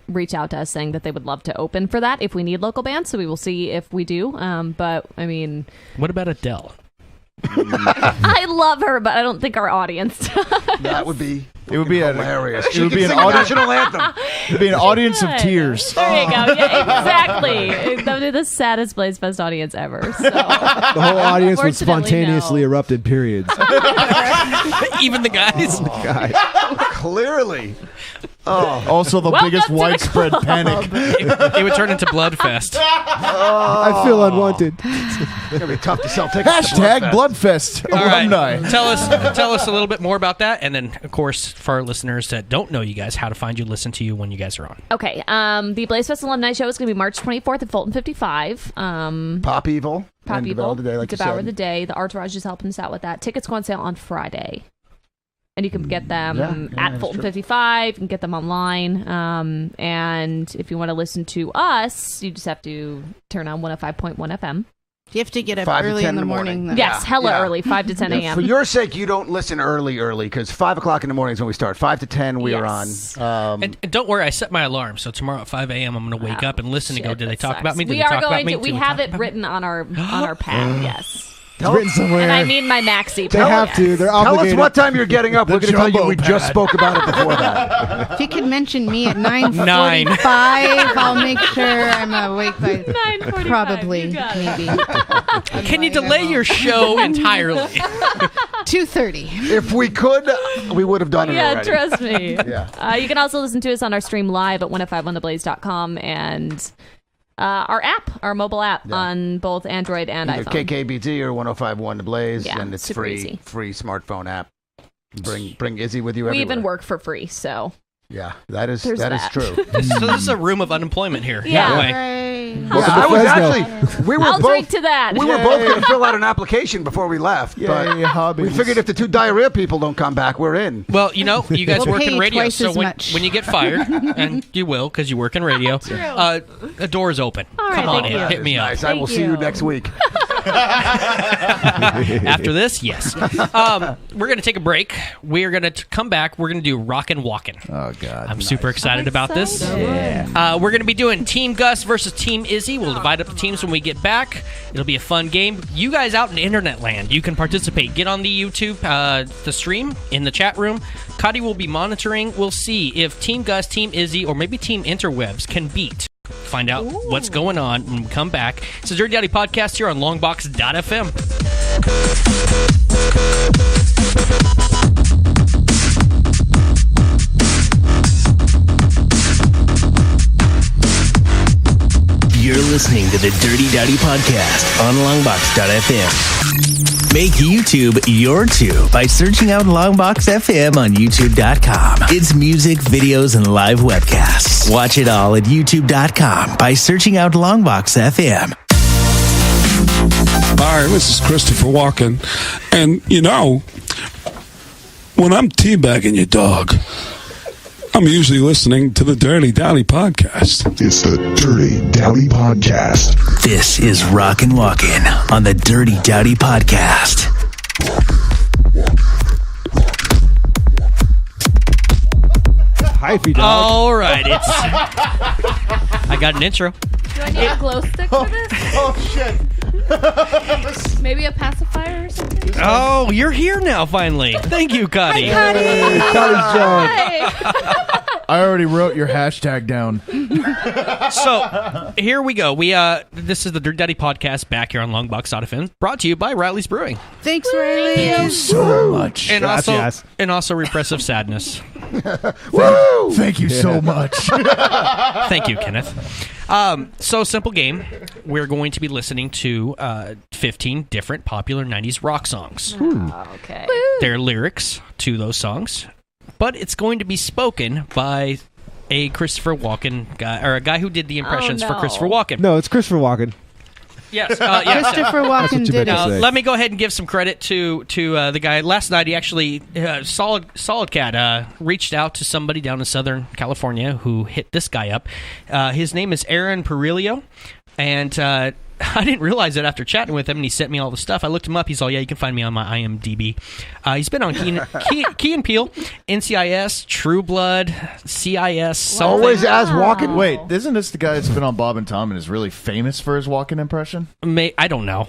reach out to us saying that they would love to open for that if we need local bands, so we will see if we do. But I mean, what about Adele? I love her, but I don't think our audience does. That would be. It would be hilarious. It would be an national anthem. It would be an audience of tears. There you go. Yeah, exactly. That would be the saddest Blaze Fest audience ever. So. The whole audience would Unfortunately, spontaneously erupt in periods. Even the guys. Clearly. Also, the Welcome biggest to the widespread club. panic. It would turn into Bloodfest. I feel unwanted. It's going to be tough to sell tickets. Hashtag Bloodfest All right. alumni. Tell us a little bit more about that, and then, of course, for our listeners that don't know you guys, how to find you, listen to you when you guys are on. Okay. The Blaze Fest Alumni Show is going to be March 24th at Fulton 55. Pop Evil. Pop and Evil. Devour the Day, like you Devour said. the Day. The Entourage is helping us out with that. Tickets go on sale on Friday. And you can get them at Fulton 55. You can get them online. And if you want to listen to us, you just have to turn on 105.1 FM. You have to get up 5 to early 10 in the morning. though. Yes, hella early, 5 to 10 Yeah, a.m. for your sake, you don't listen early, because 5 o'clock in the morning is when we start. 5 to 10, we are Yes. on. And don't worry, I set my alarm, so tomorrow at 5 a.m. I'm going to wake up and listen and go, did they talk about me? Did We they are talk about going me? to. We have it written on our pad. Yes. It's written somewhere. And I mean my maxi. They have to. They're Tell obligated. us what time you're getting up. We're going to tell you we just spoke about it before that. If you could mention me at 9:45, I'll make sure I'm awake by 9:45. probably, maybe. Can you delay your show entirely? 2:30. If we could, we would have done it Yeah, already. trust me. Yeah. You can also listen to us on our stream live at 1051theblaze.com and our app, our mobile app on both Android and Either iPhone. KKBT or 105.1 The Blaze, Yeah, and it's super easy. free smartphone app. Bring Izzy with you We everywhere. even work for free, so. Yeah, that is There's that is that. true. So this is a room of unemployment here. Yeah. By the way. I was actually. We were I'll both. drink to that. We were both going to fill out an application before we left, but we figured if the two diarrhea people don't come back, we're in. Well, you know, you guys We'll work in pay radio, twice so as much. when you get fired, and you will because you work in radio, a door is open. All right, Come on thank in, you. hit me up. Nice. I will see you you. next week. After this, yes. We're going to take a break. We're going to come back. We're going to do Rockin Walken. Oh, God. I'm super excited about this. We're going to be doing Team Gus versus Team Izzy. We'll divide up the teams when we get back. It'll be a fun game. You guys out in internet land, you can participate. Get on the YouTube, the stream, in the chat room. Cuddy will be monitoring. We'll see if Team Gus, Team Izzy, or maybe Team Interwebs can beat. Find out what's going on when we come back. It's the Dirty Dowdy Podcast here on Longbox.FM. You're listening to the Dirty Dowdy Podcast on Longbox.FM. Make YouTube your tube by searching out Longbox FM on YouTube.com. It's music, videos, and live webcasts. Watch it all at YouTube.com by searching out Longbox FM. Hi, this is Christopher Walken. And, you know, when I'm teabagging your dog, I'm usually listening to the Dirty Dowdy Podcast. It's the Dirty Dowdy Podcast. This is Rockin Walken on the Dirty Dowdy Podcast. Hyphy dog. All right, I got an intro. Do I need a glow stick for this? Oh, shit. Maybe a pacifier or something? Oh, you're here now, finally. Thank you, Cuddy. I already wrote your hashtag down. So here we go. This is the Dirty Dowdy Podcast back here on Longbox.FM, brought to you by Riley's Brewing. Thanks, Riley. Thank you so much. And Gracias. also Repressive Sadness. Woo! Thank you so much. Thank you, Kenneth. So simple game. We're going to be listening to 15 different popular 90s rock songs. Okay. Their lyrics to those songs, but it's going to be spoken by a Christopher Walken guy, or a guy who did the impressions for Christopher Walken. No, it's Christopher Walken. Yes, Christopher Walken did it. Let me go ahead and give some credit to the guy. Last night, he actually, Solid Cat, reached out to somebody down in Southern California who hit this guy up. His name is Aaron Perilo, and I didn't realize it after chatting with him, and he sent me all the stuff. I looked him up. He's all, yeah, you can find me on my IMDb. He's been on Key and Peele, NCIS, True Blood, CIS. Something. Always as Walken. Wait, isn't this the guy that's been on Bob and Tom and is really famous for his Walken impression? I don't know.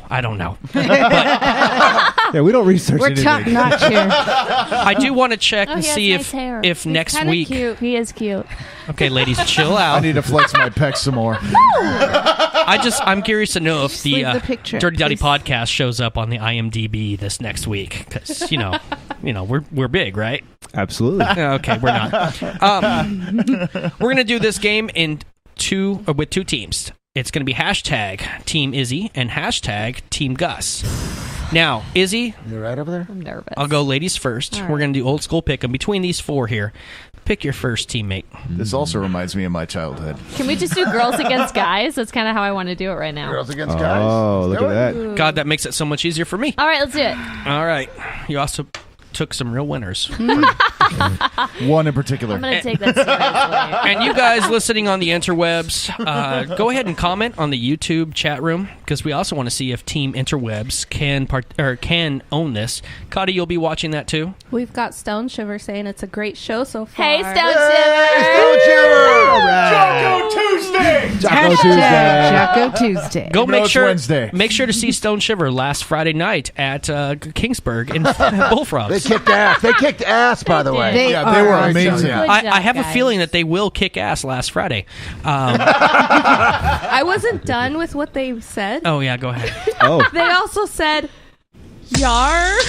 Yeah, we don't research anything. We're top notch here. I do want to check and see nice hair. if He's next kinda week. Cute. He is cute. Okay, ladies, chill out. I need to flex my pecs some more. I'm curious to know if leave the the picture, Dirty Dowdy please. podcast shows up on the IMDb this next week, because we're big, right? Absolutely. Okay, we're not. We're gonna do this game with two teams. It's gonna be hashtag Team Izzy and hashtag Team Gus. Now, Izzy, you right over there? I'm nervous. I'll go ladies first. All We're right. going to do old school pick 'em between these four here. Pick your first teammate. This also reminds me of my childhood. Can we just do girls against guys? That's kind of how I want to do it right now. Girls against guys. Oh, look at that. Ooh. God, that makes it so much easier for me. All right, let's do it. All right. You also took some real winners. One in particular. I'm going to take that seriously. And you guys listening on the interwebs, go ahead and comment on the YouTube chat room, because we also want to see if Team Interwebs can own this. Cody, you'll be watching that too? We've got Stone Shiver saying it's a great show so far. Hey, Stone Stone Shiver! Right. Tuesday! Jocko Tuesday. Jocko Tuesday. Go make sure Wednesday. Make sure to see Stone Shiver last Friday night at Kingsburg in Bullfrogs. They kicked ass. They kicked ass, by the way. They They were are amazing. Yeah. I have guys. a feeling that they will kick ass last Friday. I wasn't done with what they said. Oh, yeah, go ahead. Oh. They also said, Yar.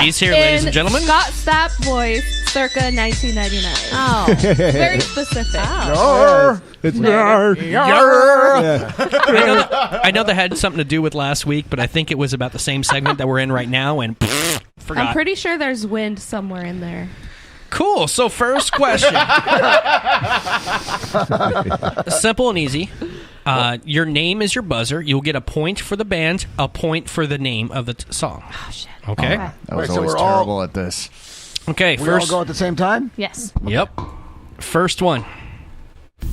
She's here, ladies and gentlemen. Scott Stapp voice, circa 1999. Oh. Very specific. Yarr. It's yarr. Yarr. Yeah. I know that had something to do with last week, but I think it was about the same segment that we're in right now, and forgot. I'm pretty sure there's wind somewhere in there. Cool. So first question. Simple and easy. Your name is your buzzer. You'll get a point for the band, a point for the name of the song. Oh, shit. Okay? Okay. I was Wait, so always we're all- terrible at this. Okay, We first. all go at the same time? Yes. Yep. First one.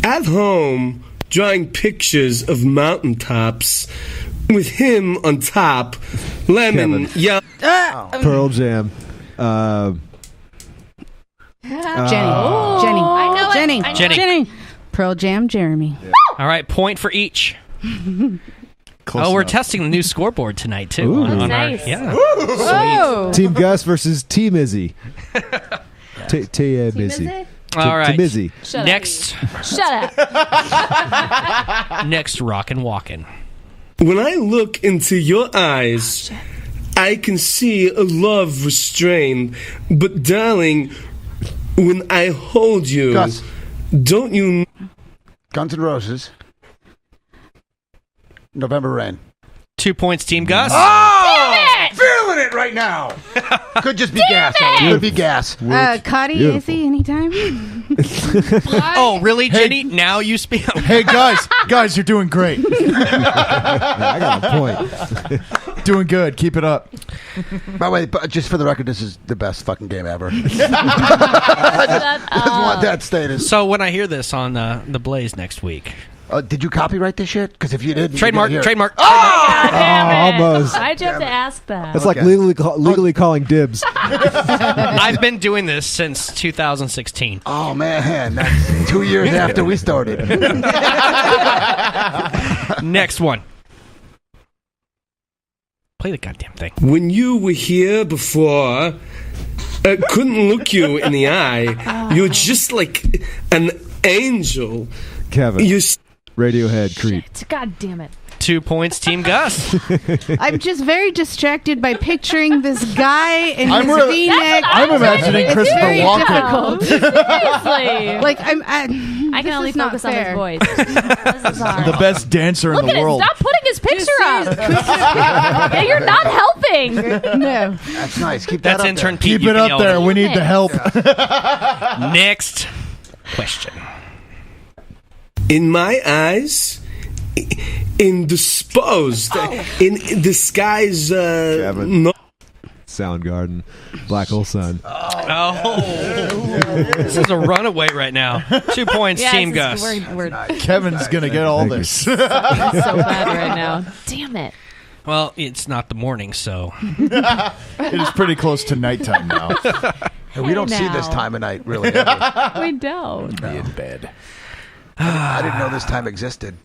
At home, drawing pictures of mountaintops with him on top, lemon, yeah. Pearl Jam. Jenny. I know it. Jenny. I know Jenny. Pearl Jam, Jeremy. All right, point for each. Close We're enough. testing the new scoreboard tonight, too. Ooh. on Nice. our, yeah. Oh. Team Gus versus Team Izzy. Team Izzy. All right. Team Izzy. Shut Next. up. Shut up. Next, Rockin Walken. When I look into your eyes, I can see a love restrained. But darling, when I hold you, Gus. don't you... Guns N' Roses. November Rain. 2 points, Team Gus. Oh! Feeling it right now. Could just be gas. Could be gas. Cotty, Beautiful. Izzy, anytime? Oh, really, Jenny? Now you speak. Hey, guys, you're doing great. I got a point. Doing good. Keep it up. By the way, but just for the record, this is the best fucking game ever. Shut Just want that stated. So when I hear this on the Blaze next week, Did you copyright this shit? Because if you didn't, trademark. you didn't hear it. God damn it. almost. Why'd you have to ask that? That's like legally calling dibs. I've been doing this since 2016. Oh man, that's 2 years after we started. Next one. Play the goddamn thing. When you were here before, I couldn't look you in the eye. You're just like an angel. Kevin. You Radiohead Creep. God damn it. 2 points, Team Gus. I'm just very distracted by picturing this guy in I'm his really- V-neck. I'm imagining It's Christopher very Walken. difficult. Seriously. Like I can this only is not focus on his fair. voice. This is hard. The best dancer Look in at the it. world. Stop putting his picture up. Yeah, you're not helping. No. That's nice. Keep that That's up intern there. Pete. Keep You it can up there. yell. We need the help. Next question. in my eyes, indisposed, in disguise. No. Soundgarden, Black Hole Sun. Oh, this is a runaway right now. 2 points, Team Gus. Kevin's gonna get all this. so bad right now. Damn it. Well, it's not the morning, so it is pretty close to nighttime now. We don't see this time of night, really. Ever. We don't. Be in bed. I didn't know this time existed.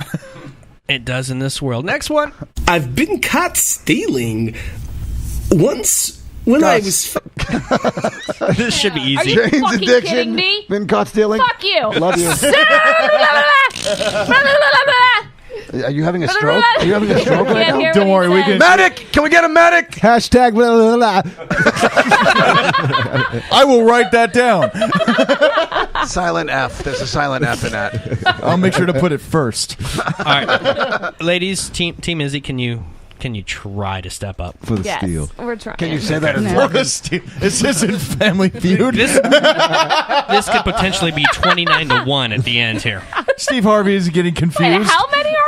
It does in this world. Next one. I've been caught stealing once when I was. This should be easy. Are you Jane's fucking addiction. kidding me? Been caught stealing? Fuck you. Love you. Are you having a stroke? Are you having a stroke right now? Don't worry, we can. Medic! Can we get a medic? Hashtag blah, blah, blah. I will write that down. Silent F. There's a silent F in that. I'll make sure to put it first. All right, ladies, Team Izzy, can you try to step up for the steal? We're trying. Can you say that in For the steal? Is this in Family Feud? This could potentially be 29-1 at the end here. Steve Harvey is getting confused. Wait, how many are there?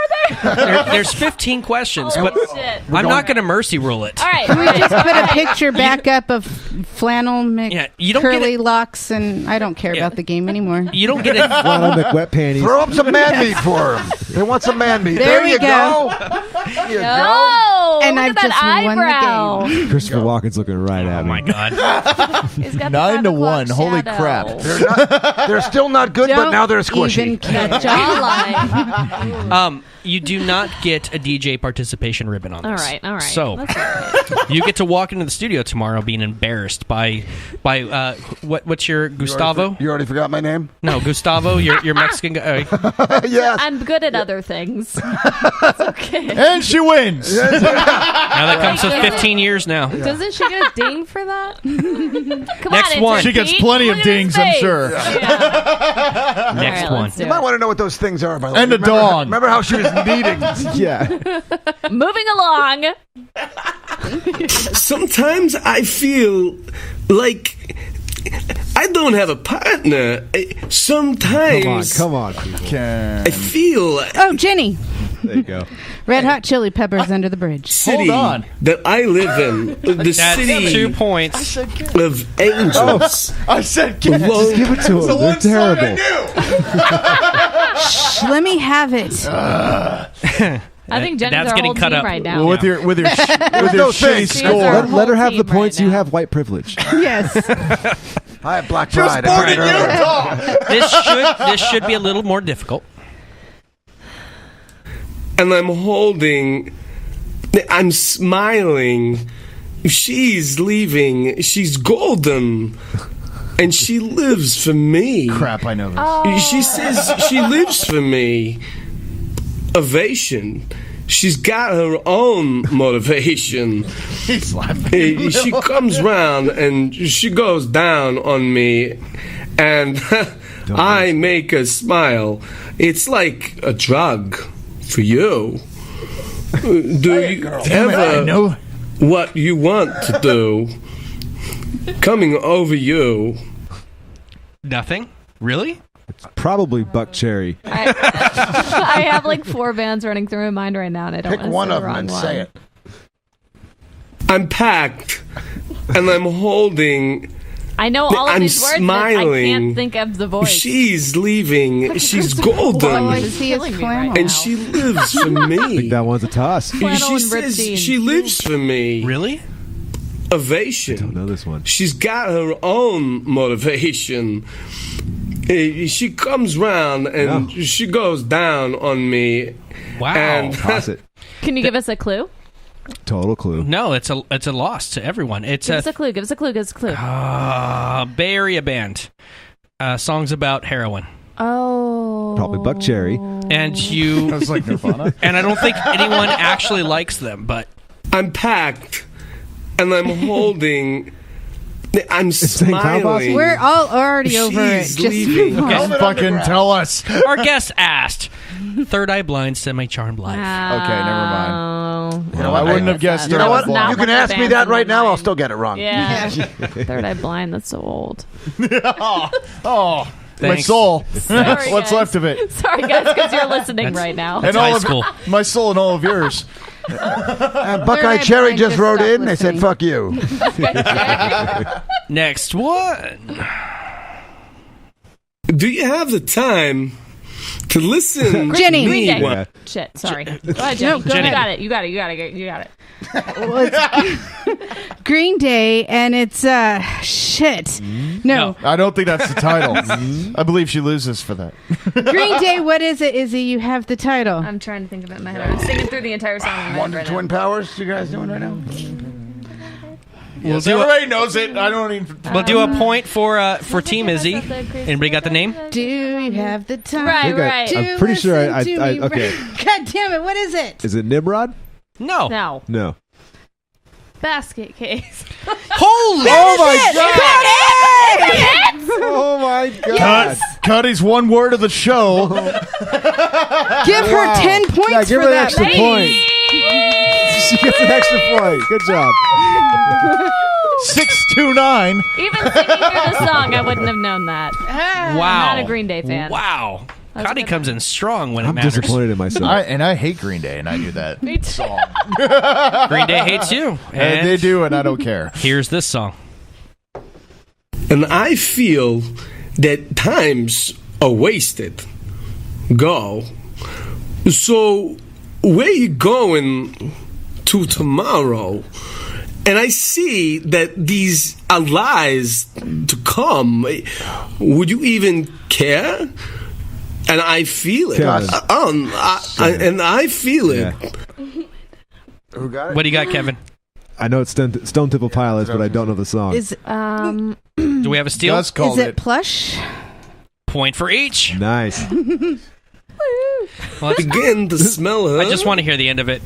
There's 15 questions, Oh, but shit. I'm not going to mercy rule it. All right. Can we just put a picture back up of Flannel you don't curly get locks, and I don't care about the game anymore. You don't get it. Flannel McWet panties. Throw up some man meat for him. They want some man meat. There we you go. There you go. Oh, And look I've at that just won the eyebrow. game. Christopher Walken's looking right at Oh me. my God. He's got the 9-1. 5 Holy o'clock crap. shadow. They're still not good, but Don't now they're squishy. even That jawline. You do not get a DJ participation ribbon on All this. right, all right. So That's okay. you get to walk into the studio tomorrow being embarrassed by what's your Gustavo? You already forgot my name? No, Gustavo, your Mexican guy. Yes. I'm good at other things. It's okay. And she wins. Now that comes with 15 years now. Doesn't she get a ding for that? Come Next on, one. She gets Pete. plenty Look of at his dings, I'm face. sure. Yeah. Next All right, one. let's do You might it. want to know what those things are, by the way. And a Remember- dong. Remember how she was kneading? Yeah. Moving along. Sometimes I feel like I don't have a partner. Sometimes Come on, people. I feel Oh, Jenny. There you go. Red Hot Chili Peppers under the bridge. city Hold on. that I live in, the That's city 2 points. of angels. I said, yes. Just Give it to It's the them. They're one song I terrible. Shh, let me have it. I think Jenny's That's our getting whole cut team up. right now. Well, with your shitty She's our score. whole Let her have the team points. right You now. have white privilege. Yes. I have black Just pride. born I in heard earlier. Utah. This should be a little more difficult. And I'm smiling. She's leaving. She's golden. And she lives for me. Crap, I know this. She says she lives for me. Ovation. She's got her own motivation. He's laughing. She comes round and she goes down on me, and I make her smile. It's like a drug for you. Do you ever know what you want to do coming over you? Nothing? Really? Probably Buck Cherry. I have like 4 bands running through my mind right now, and I don't Pick want to one say of the them wrong and one. say it. I'm packed, and I'm holding. I know all of I'm these words, but I smiling. can't think of the voice. She's leaving. She's All I golden, see is killing me flannel. and she lives for I think me. that one's a toss. Flannel She and says Riptine. she lives for me. Really? Ovation. Don't know this one. She's got her own motivation. She comes round and she goes down on me. Wow. And Toss it. Can you give us a clue? Total clue. No, it's a loss to everyone. It's Give us a clue. Give us a clue. Give us a clue. Bay Area band. Songs about heroin. Oh. Probably Buck Cherry. And you... I was like Nirvana. And I don't think anyone actually likes them, but... I'm packed, and I'm holding. I'm saying Clown Posse? smiling. We're all already over it. She's Just leaving. move on. Don't fucking tell us. Our guest asked. Third Eye Blind, Semi-Charmed Life. Okay, never mind. Oh. You know what? I wouldn't have guessed You it. know what? Not You one can of the ask me bands that in my right now. I'll mind. still get it wrong. Yeah. Third Eye Blind. That's so old. Oh, my Thanks. soul. Sorry, What's guys. left of it? Sorry, guys, because you're listening right now. And high all of school. my soul and all of yours. Buckeye Cherry just wrote in. They said, fuck you. Next one. Do you have the time to listen Jenny. to me? Yeah. Shit, sorry. Go ahead, Jenny. No, go ahead. You got it. Well, it's Green Day, and it's shit. No, I don't think that's the title. I believe she loses for that. Green Day. What is it, Izzy? You have the title. I'm trying to think of it in my head. I was singing through the entire song in my head Wonder right Twin now. Powers, you guys doing right now? Yes, everybody knows it. I don't even. We'll do a point for Team Izzy. Anybody got the name? Do you have the time? Right. I'm pretty sure I okay. God damn it! What is it? Is it Nimrod? No. No. Basket case. Holy! Oh my god! Oh my god! Cuddy's one word of the show. Give her 10 points Yeah, give for her an that. extra point. She gets an extra point. Good job. 629. Even singing through the song, I wouldn't have known that. Wow. I'm not a Green Day fan. Wow. Cuddy comes in strong when I'm it matters. disappointed in myself. I hate Green Day, and I knew that song. Green Day hates you. And they do, and I don't care. Here's this song. And I feel that times are wasted. Go. So, where you going to tomorrow? And I see that these are lies to come. Would you even care? And I feel it. And I feel it. Who got it? What do you got, Kevin? I know it's Stone Temple Pilots, but I don't know the song. Do we have a steal? Gus called Is it Plush? Point for each. Nice. Well, Begin to smell her. I just want to hear the end of it.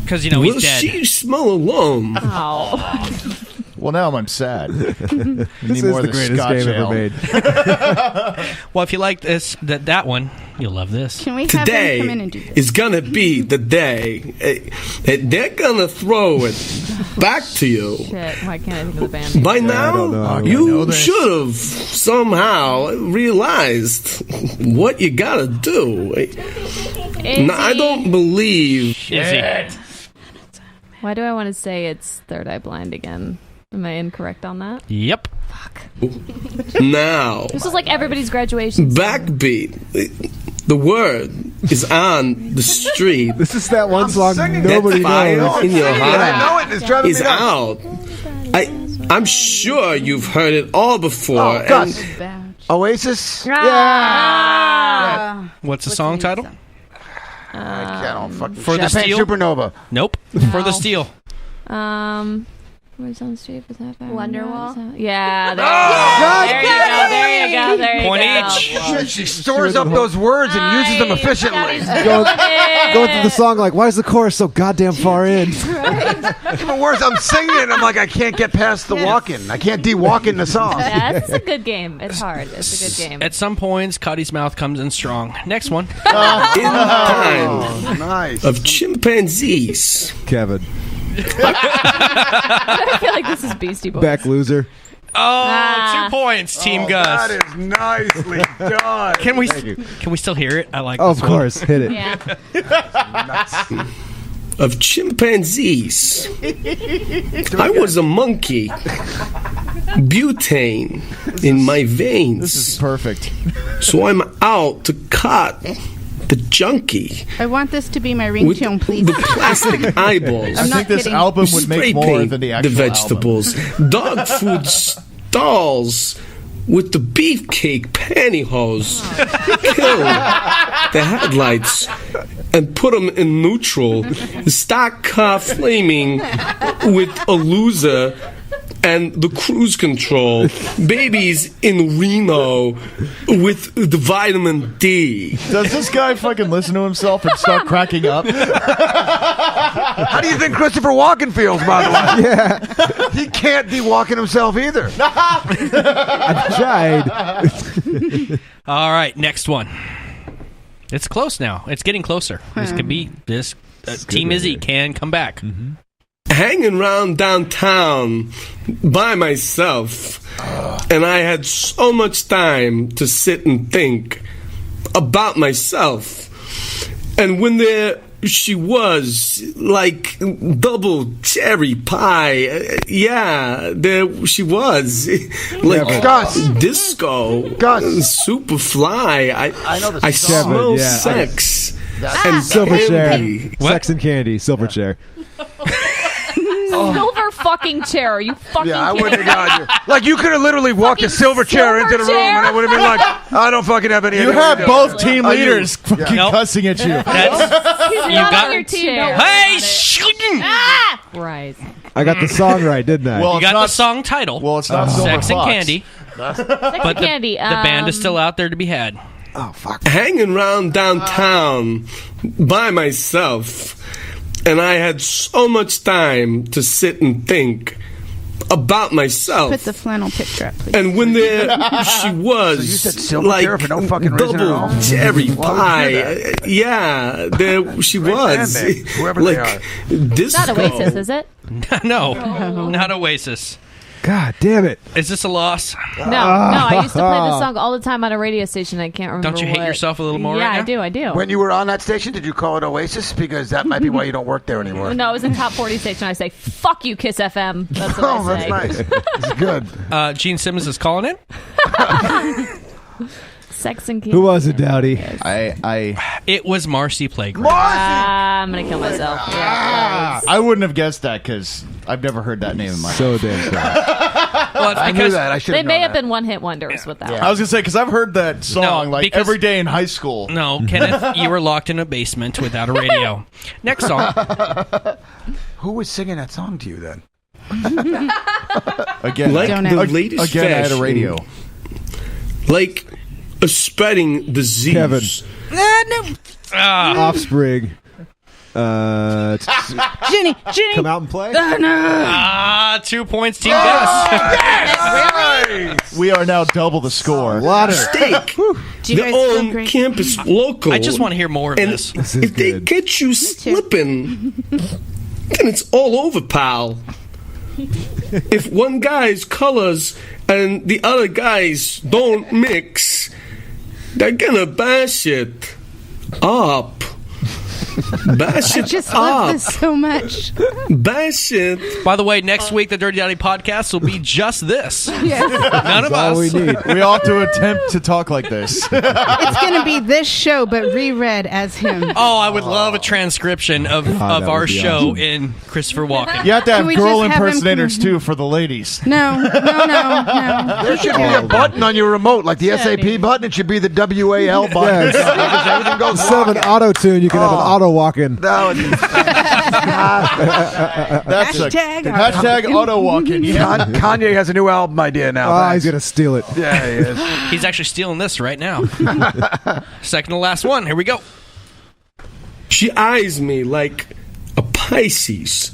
Because, Will he's dead. she smell alone? Oh. Well, now I'm sad. This is the greatest game ever made. Well, if you like that one, you'll love this. Can we have them Today come in and do this? is gonna be the day that they're gonna throw it back to you. Shit, why can't I think of the band name? By I don't know. now, I know you this. should have somehow realized what you gotta do. Now, I don't believe. Izzy. Why do I want to say it's Third Eye Blind again? Am I incorrect on that? Yep. Fuck. Now, This is like everybody's graduation song. backbeat. The word is on the street. This is that one song nobody That fire knows. in your heart I know it. It's driving is me nuts. out. I'm sure you've heard it all before. Oh, Gus. and Oasis? Ah! What's the song title? I don't fucking For the Champagne Steel? Supernova. Nope. For the steal. Where's on the street? Was that Wonderwall? Yeah. There you go. There you Point go. each. She stores up those words and uses them efficiently. Going through the song like, why is the chorus so goddamn far in? Even worse, I'm singing it and I'm like, I can't get past the walk-in. I can't de-walk-in the song. Yeah, this is a good game. It's hard. It's a good game. At some points, Cuddy's mouth comes in strong. Next one. in time Nice. of chimpanzees. Kevin. I feel like this is Beastie Boys. Back loser. Oh, 2 points, Team Gus. That is nicely done. Can we still hear it? I like Oh, this of course. Hit it. Yeah. Of chimpanzees. I was a monkey. Butane in my veins. This is perfect. So I'm out to cut the junkie I want this to be my with ringtone, please. the plastic eyeballs. I'm I not think this kidding. album would Spray make more paint than the actual vegetables. Dog food stalls with the beefcake pantyhose. Kill the headlights and put them in neutral. The stock car flaming with a loser and the cruise control. Babies in Reno with the vitamin D. Does this guy fucking listen to himself and start cracking up? How do you think Christopher Walken feels, by the way? Yeah. He can't de-walk-in himself either. I tried. All right, next one. It's close now. It's getting closer. This could be this. Team Izzy can come back. Mm-hmm. Hanging around downtown by myself, and I had so much time to sit and think about myself. And when there she was like double cherry pie. Yeah, there she was. Like Gus. Disco. Gus. Superfly. I know I song. smell Yeah, sex. And Silverchair. candy. Sex and Candy. Silverchair. Silver fucking chair. You fucking Yeah, I kidding wouldn't me? have got you. Like, you could have literally walked a silver chair into the room, and I would have been like, I don't fucking have any You idea. have what both you're doing. team leaders fucking Nope. cussing at you. He's You not got on your team. Don't Hey, worry about it. Ah! Right. I got the song right, didn't I? Well, You it's got not- the song title. Well, it's not Silver Sex and Fox. Candy. Sex But and Candy. the band is still out there to be had. Oh, fuck. Hanging around downtown by myself, and I had so much time to sit and think about myself. Put the flannel picture up, please. And when there she was, So you said silver like chair for no fucking reason at all? double cherry Why would you do pie. that? Yeah, there she Great was. band name, whoever they like are. disco. Not Oasis, is it? No, not Oasis. God damn it. Is this a loss? No, I used to play this song all the time on a radio station. I can't remember. Don't you hate what. yourself a little more Yeah, right now? I do. When you were on that station, did you call it Oasis? Because that might be why you don't work there anymore. No, it was a top 40 station. I say, "Fuck you, Kiss FM." That's what Oh, I say. that's nice. It's good. Gene Simmons is calling in. Sex and Candy. Who was it, Dowdy? It was Marcy Playground. I'm gonna kill myself. Yeah, I wouldn't have guessed that because I've never heard that name in my life. So damn proud. Well, it's I knew because that. I should they have may known have that. been one-hit wonders with that. I was gonna say because I've heard that song like because- every day in high school. no, Kenneth, you were locked in a basement without a radio. Next song. Who was singing that song to you then? Again, Like Don't the ask. latest again, I had a fashion, radio. like a spreading disease. Kevin. Ah, Offspring. Jenny. Come out and play. 2 points, Team Gus. We are now double the score. Steak. Do you The guys feel on great? campus local. I just want to hear more of And this. This is if they good. get you slipping, then it's all over, pal. If one guy's colors and the other guy's don't mix, they're gonna bash it up. Bash I it just love up. this so much. Bash it. By the way, next week the Dirty Dowdy Podcast will be just this. Yes. None of That's all us. we need. We all have to attempt to talk like this. It's going to be this show, but reread as him. Oh, I would love a transcription of that our would be show awesome. in Christopher Walken. You have to have Can we girl just have him impersonators come- too for the ladies. No. There should be a button on your remote, like the SAP button. It should be the WAL button. Yes. Everything goes Instead of an walking. auto tune, you can have an auto walking. That would be That's Hashtag hashtag auto walking. Yeah. Kanye has a new album idea now. Oh, thanks. he's going to steal it. Yeah, he is. He's actually stealing this right now. Second to last one. Here we go. She eyes me like a Pisces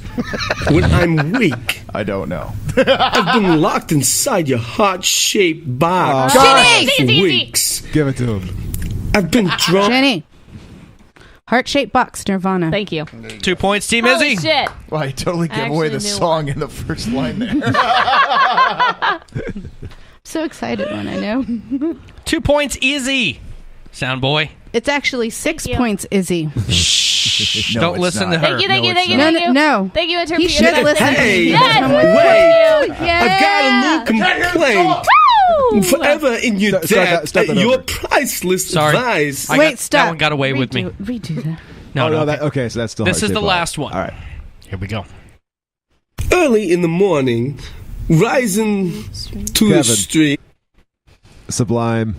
when I'm weak. I don't know. I've been locked inside your heart-shaped box Oh, for weeks. Give it to him. I've been drunk. Jenny. Heart-shaped box, Nirvana. Thank you. 2 points, Team Holy Izzy. shit. Well, I totally I gave away actually the knew song in the first line there. So excited when I know. 2 points, Izzy. Sound boy. It's actually 6 points, Izzy. No, Don't it's listen not. to her. Thank you, thank you, thank you, No, thank you. no. Thank you, He should interpreter. listen. Hey, Yes, wait. thank you. I've got a new complaint. Woo! Forever in your Start debt, that your over. priceless Sorry. advice. Wait, stop. That one got away with me. Redo that. No, Oh, no. that, okay, so that's still This is heart-shaped the box. last one. All right. Here we go. Early in the morning, rising to Kevin. the street, Sublime.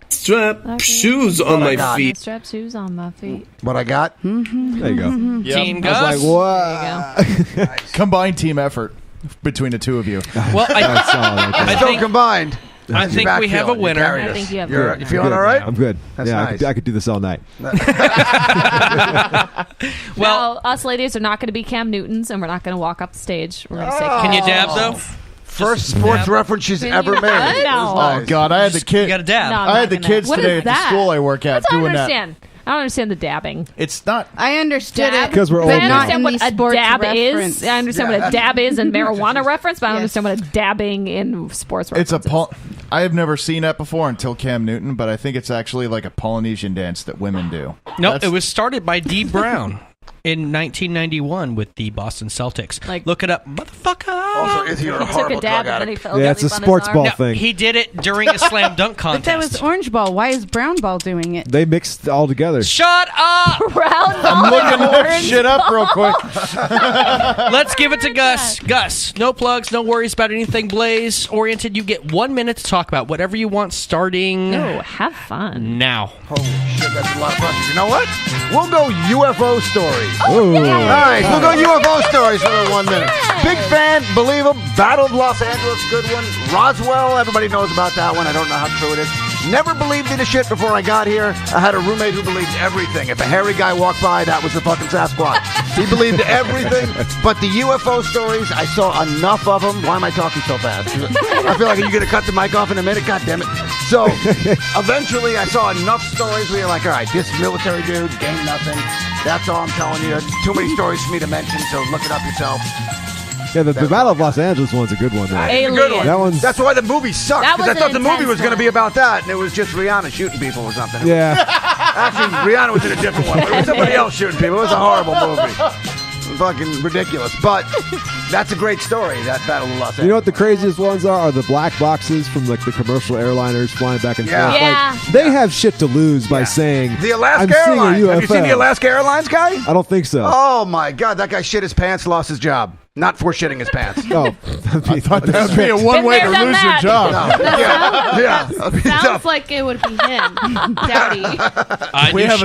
strap shoes on my feet. Strap shoes on my feet. What I got? There you go. Team I Gus. was like, what? Combined team effort between the two of you. Well, That's solid right there. I Still think, combined. I think we have a winner. I think you have You're, a you feeling all right? I'm good. That's yeah, nice. I could do this all night. Well, us ladies are not going to be Cam Newtons, and we're not going to walk up the stage. We're going to say, Can you dab, though? First sports reference she's ever made. What? No. Oh God, I had the You kid. got to dab. No, I'm I had not the gonna. kids What today is at the that? school I work at That's what I doing that. understand. I don't understand the dabbing. It's not. I understood Dab? it. Because we're I old now. understand in what the a sports dab reference. is. I understand what a dab is in marijuana reference, but I don't understand what a dabbing in sports reference It's a I have never seen that before until Cam Newton, but I think it's actually like a Polynesian dance that women do. No, it was started by Dee Brown in 1991 with the Boston Celtics. Look it up, motherfucker. Also, Izzy, you're a horrible drug addict. Yeah, it's a sports ball thing. He did it during a slam dunk contest. But that was orange ball. Why is brown ball doing it? They mixed all together. Shut up! Brown ball. I'm looking that shit up real quick. Let's give it to Gus. Gus, no plugs, no worries about anything Blaze oriented. You get 1 minute to talk about whatever you want starting. No, have fun. Now. Holy shit, that's a lot of fun. You know what? We'll go UFO stories. Oh, yeah. All right, we'll go UFO stories for the 1 minute. Big fan, believe them. Battle of Los Angeles, good one. Roswell, everybody knows about that one. I don't know how true it is. Never believed in the shit before I got here. I had a roommate who believed everything. If a hairy guy walked by, that was the fucking Sasquatch. He believed everything. But the UFO stories, I saw enough of them. Why am I talking so fast? I feel like you're going to cut the mic off in a minute. God damn it. So eventually I saw enough stories where you're like, all right, this military dude gained nothing. That's all I'm telling you. Too many stories for me to mention, so look it up yourself. Yeah, the Battle of Los Angeles one's a good one. Though. That's a good one. That one's... That's why the movie sucked. Because I thought the movie was going to be about that, and it was just Rihanna shooting people or something. Yeah. Actually, Rihanna was in a different one, but it was somebody else shooting people. It was a horrible movie. Fucking ridiculous. But that's a great story, that Battle of Los Angeles. You know what the craziest ones are? Are the black boxes from like the commercial airliners flying back and forth. Yeah. Like, they have shit to lose by saying, The Alaska I'm seeing Airlines. a UFO. Have you seen the Alaska Airlines guy? I don't think so. Oh, my God. That guy shit his pants, lost his job. Not for shitting his pants. Oh, I thought that would be a one way to lose your job. Sounds like it would be him, Dowdy. We have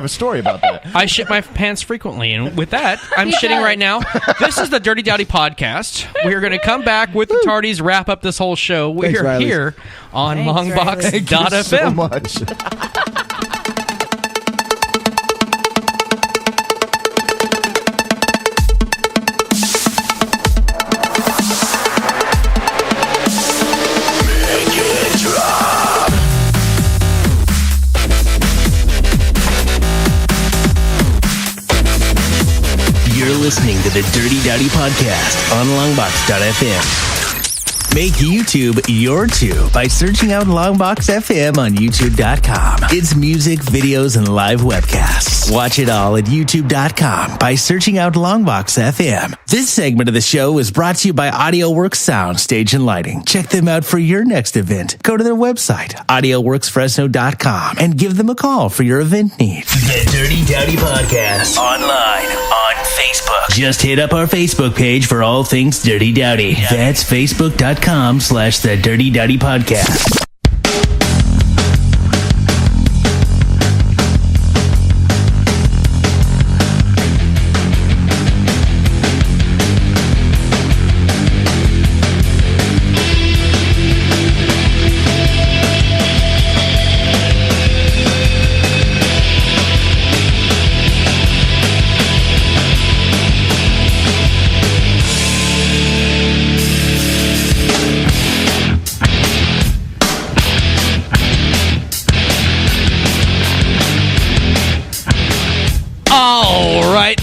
a story about that. I shit my pants frequently, and with that, I'm shitting right now. This is the Dirty Dowdy Podcast. We are going to come back with the Tardies, wrap up this whole show. We are here on Longbox.FM. So much. Listening to the Dirty Dowdy Podcast on Longbox.FM. Make YouTube your tube by searching out Longbox.FM on YouTube.com. It's music, videos, and live webcasts. Watch it all at YouTube.com by searching out Longbox.FM. This segment of the show is brought to you by AudioWorks Sound, Stage and Lighting. Check them out for your next event. Go to their website, AudioWorksFresno.com, and give them a call for your event needs. The Dirty Dowdy Podcast. Online on Facebook. Just hit up our Facebook page for all things Dirty Dowdy. That's Facebook.com/The Dirty Dowdy Podcast.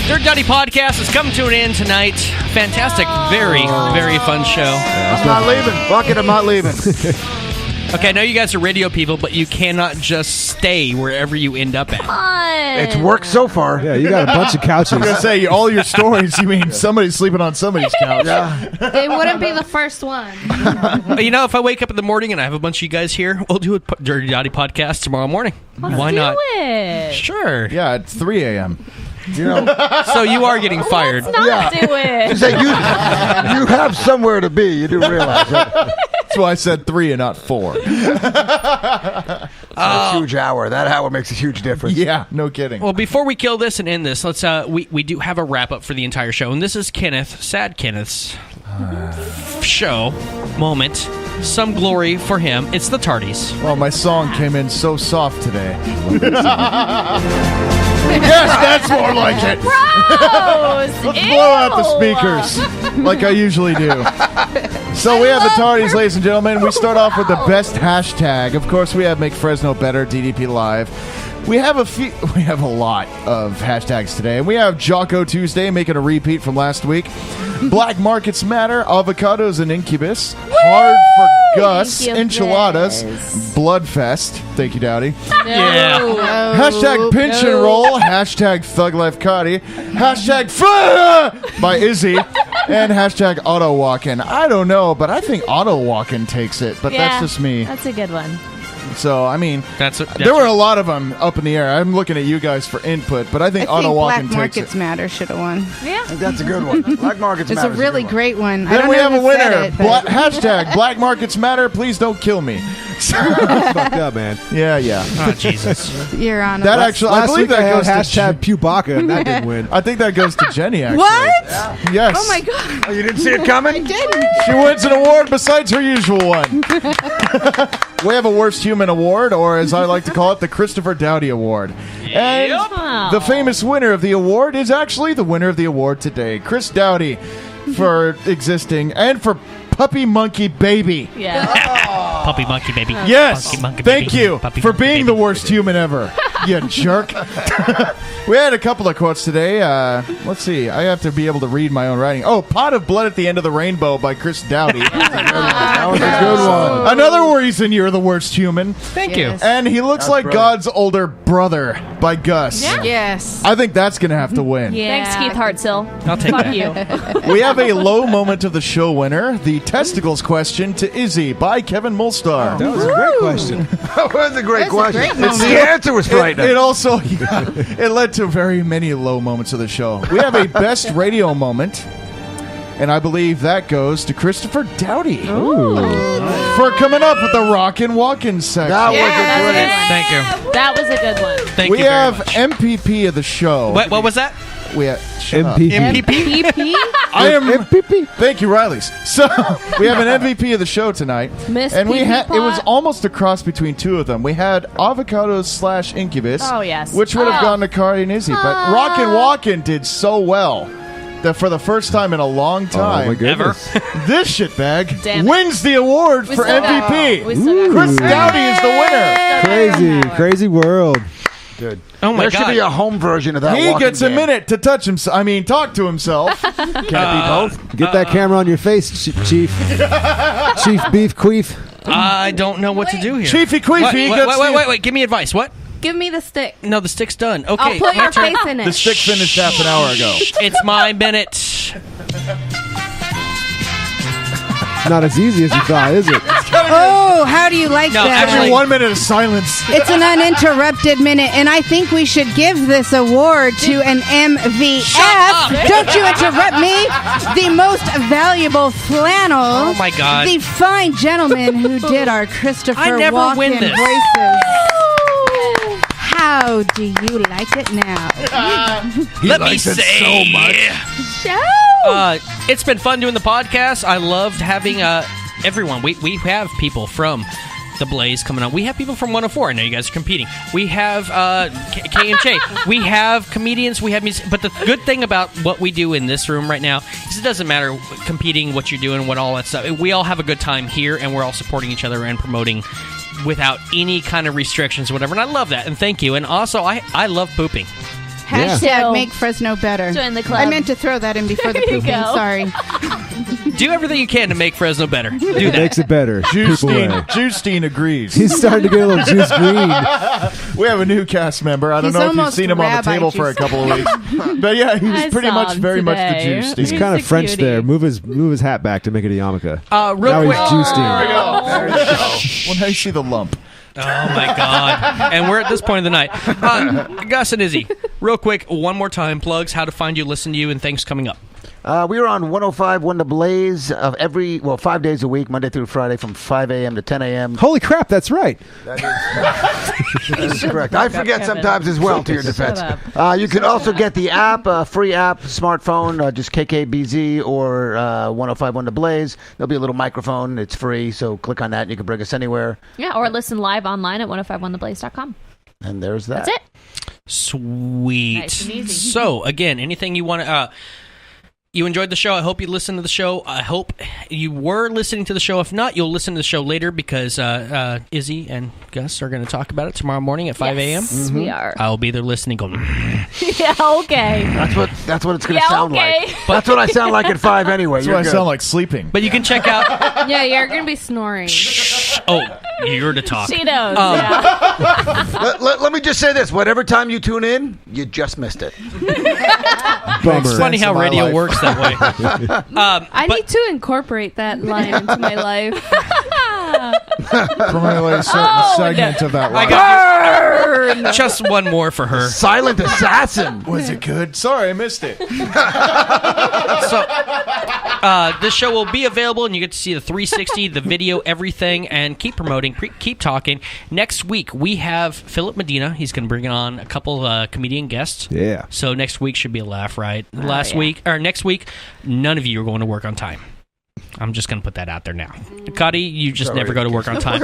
Dirty Dowdy Podcast is coming to an end tonight. Fantastic, very, very fun show. I'm not leaving. Fuck it, I'm not leaving. Okay, I know you guys are radio people, but you cannot just stay wherever you end up at. It's worked so far. Yeah, you got a bunch of couches. I was going to say, all your stories, you mean somebody's sleeping on somebody's couch. It wouldn't be the first one. You know, if I wake up in the morning and I have a bunch of you guys here, we'll do a Dirty Dowdy Podcast tomorrow morning. Why not? It. Sure. Yeah, it's 3 a.m. You know, so you are getting fired. Let's not do it. Say you have somewhere to be. You do realize that. That's why I said 3 and not 4. A huge hour. That hour makes a huge difference. Yeah, no kidding. Well, before we kill this and end this, let's we do have a wrap up for the entire show, and this is Sad Kenneth's show moment. Some glory for him. It's the Tardies. Well, my song came in so soft today. Yes, that's more like it. Gross. Let's blow out the speakers like I usually do. So we have the Tardies, ladies and gentlemen. We start off with the best hashtag. Of course, we have Make Fresno Better, DDP Live. We have a lot of hashtags today. And we have Jocko Tuesday, making a repeat from last week. Black Markets Matter, Avocados and Incubus. Hard for Gus, Thank you, Enchiladas, Chris. Bloodfest. Thank you, Dowdy. Yeah. Hashtag Pinch and Roll. Hashtag Thug Life Cotty. Hashtag Fire by Izzy. And hashtag Auto Walken. I don't know, but I think Auto Walken takes it. But that's just me. That's a good one. So, I mean, that's there were a lot of them up in the air. I'm looking at you guys for input, but I think Auto Walken Black takes Markets it. Matter should have won. Yeah. That's a good one. Black Markets It's Matter. a really great one. I Then don't we know have a who said winner. it, but- Hashtag Black Markets Matter. Please don't kill me. Fucked up, man. Yeah. Oh, Jesus. You're on. That a- actually, I Last believe week that I goes had to hashtag Pewbaka, and that didn't win. I think that goes to Jenny, actually. What? Yes. Oh my god! Oh, you didn't see it coming? I didn't. She wins an award besides her usual one. We have a Worst Human Award, or as I like to call it, the Christopher Dowdy Award. And the famous winner of the award is actually the winner of the award today, Chris Dowdy, for existing and for Puppy Monkey Baby. Yeah. Puppy monkey baby. Yes. Monkey, monkey, Thank baby. you Puppy, for monkey, being baby. the worst human ever. You jerk. We had a couple of quotes today. Let's see. I have to be able to read my own writing. Oh, Pot of Blood at the End of the Rainbow by Chris Dowdy. That was a good one. Another reason you're the worst human. Thank you. And he looks like God's older brother by Gus. Yeah. Yes. I think that's going to have to win. Thanks, Keith Hartzell. I'll take Fuck that. you. We have a low moment of the show winner, the testicles question to Izzy by Kevin Mulstar. That was a great question. That was a great question. great moment. The answer was frightening. It also it led to very many low moments of the show. We have a best radio moment, and I believe that goes to Christopher Dowdy for coming up with the Rockin Walken section. That was a great. Thank you. That was a good one. Thank We you very have much. MPP of the show. What was that? We have shut up. MPP. PP? I am MPP. Thank you, Riley's. So we have an MVP of the show tonight, Miss and we PP had it was Pot? almost a cross between two of them. We had Avocados / Incubus. Oh, yes. which would have Oh. gone to Cardi and Izzy, but Rockin Walken did so well that for the first time in a long Oh, my time, goodness. this shitbag Damn it. wins the award We for still got- MVP. we still got- Chris Dowdy is the winner. Crazy world. Good. Oh my There God. should be a home version of that. He Walking gets a Dead. minute to touch himself. I mean, talk to himself. Can it be both? Get that camera on your face, Chief. Chief Beef Queef. I don't know what to do here. Chiefy Queefy What? gets the- Wait. Give me advice. What? Give me the stick. No, the stick's done. Okay. I'll put my your turn. face in it. The stick finished half an hour ago. It's my minute. Not as easy as you thought, is it? Oh, how do you like No, that? actually- 1 minute of silence. It's an uninterrupted minute, and I think we should give this award to an MVF. Shut up. Don't you interrupt me. The most valuable flannel. Oh, my God. The fine gentleman who did our Christopher I never Walken win this. voices. How do you like it now? Let me say. It's been fun doing the podcast. I loved having everyone. We have people from the Blaze coming on. We have people from 104. I know you guys are competing. We have K&J. We have comedians. We have music. But the good thing about what we do in this room right now is it doesn't matter competing, what you're doing, what all that stuff. We all have a good time here, and we're all supporting each other and promoting without any kind of restrictions or whatever. And I love that. And thank you. And also, I love pooping. Hashtag make Fresno better. Join the club. I meant to throw that in before the There you pooping. go. Sorry. Do everything you can to make Fresno better. Do that. Makes it better. Poop away. Justine agrees. He's starting to get a little juice green. We have a new cast member. I don't He's know if you've almost seen him on the Rabbi table for a Juice. couple of weeks. But yeah, he's I pretty saw much him very much the today. Justine. He's kind of a French cutie. there. Move his hat back to make it a yarmulke. Real Now quick. he's Justine. There we go. Well, now you see the lump. Oh my God! And we're at this point of the night. Gus and Izzy, real quick, one more time, plugs, how to find you, listen to you, and things coming up. We are on 105.1 The Blaze of 5 days a week, Monday through Friday, from 5 a.m. to 10 a.m. Holy crap, that's right. That is correct. I forget sometimes as well, to your defense. You can also get the app, free app, smartphone, just KKBZ or 105.1 The Blaze. There'll be a little microphone. It's free, so click on that and you can bring us anywhere. Yeah, or listen live online at 1051theblaze.com. And there's that. That's it. Sweet. Nice and easy. So, again, anything you want to... you enjoyed the show. I hope you listened to the show. I hope you were listening to the show. If not, you'll listen to the show later because Izzy and Gus are going to talk about it tomorrow morning at 5 a.m. Yes, we are. I'll be there listening going, yeah, okay. That's what it's going to sound okay. like. That's what I sound like at 5 anyway. That's what I sound like sleeping. But you can check out... Yeah, you're going to be snoring. Oh, you're to talk. She knows, let me just say this. Whatever time you tune in, you just missed it. It's funny how radio works that way. I need to incorporate that line into my life. Promote a certain segment of that line. I got just one more for her. Silent Assassin. Was it good? Sorry, I missed it. So, this show will be available, and you get to see the 360, the video, everything, and keep promoting, keep talking. Next week, we have Philip Medina. He's going to bring on a couple of comedian guests. Yeah. So next week should be a laugh, right? Next week, none of you are going to work on time. I'm just going to put that out there now. Cuddy, you just never go to work on time.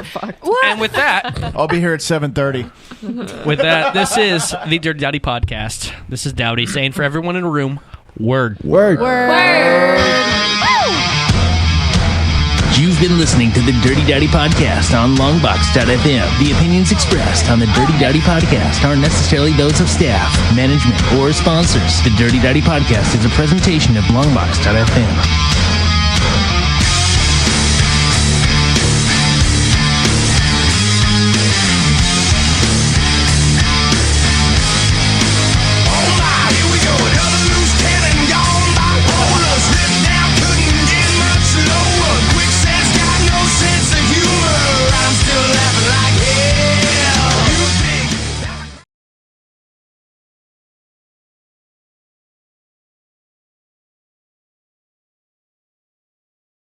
And with that... I'll be here at 7:30. With that, this is the Dirty Dowdy Podcast. This is Dowdy saying for everyone in the room, word. Word. You've been listening to the Dirty Dowdy Podcast on Longbox.FM. The opinions expressed on the Dirty Dowdy Podcast aren't necessarily those of staff, management, or sponsors. The Dirty Dowdy Podcast is a presentation of Longbox.FM.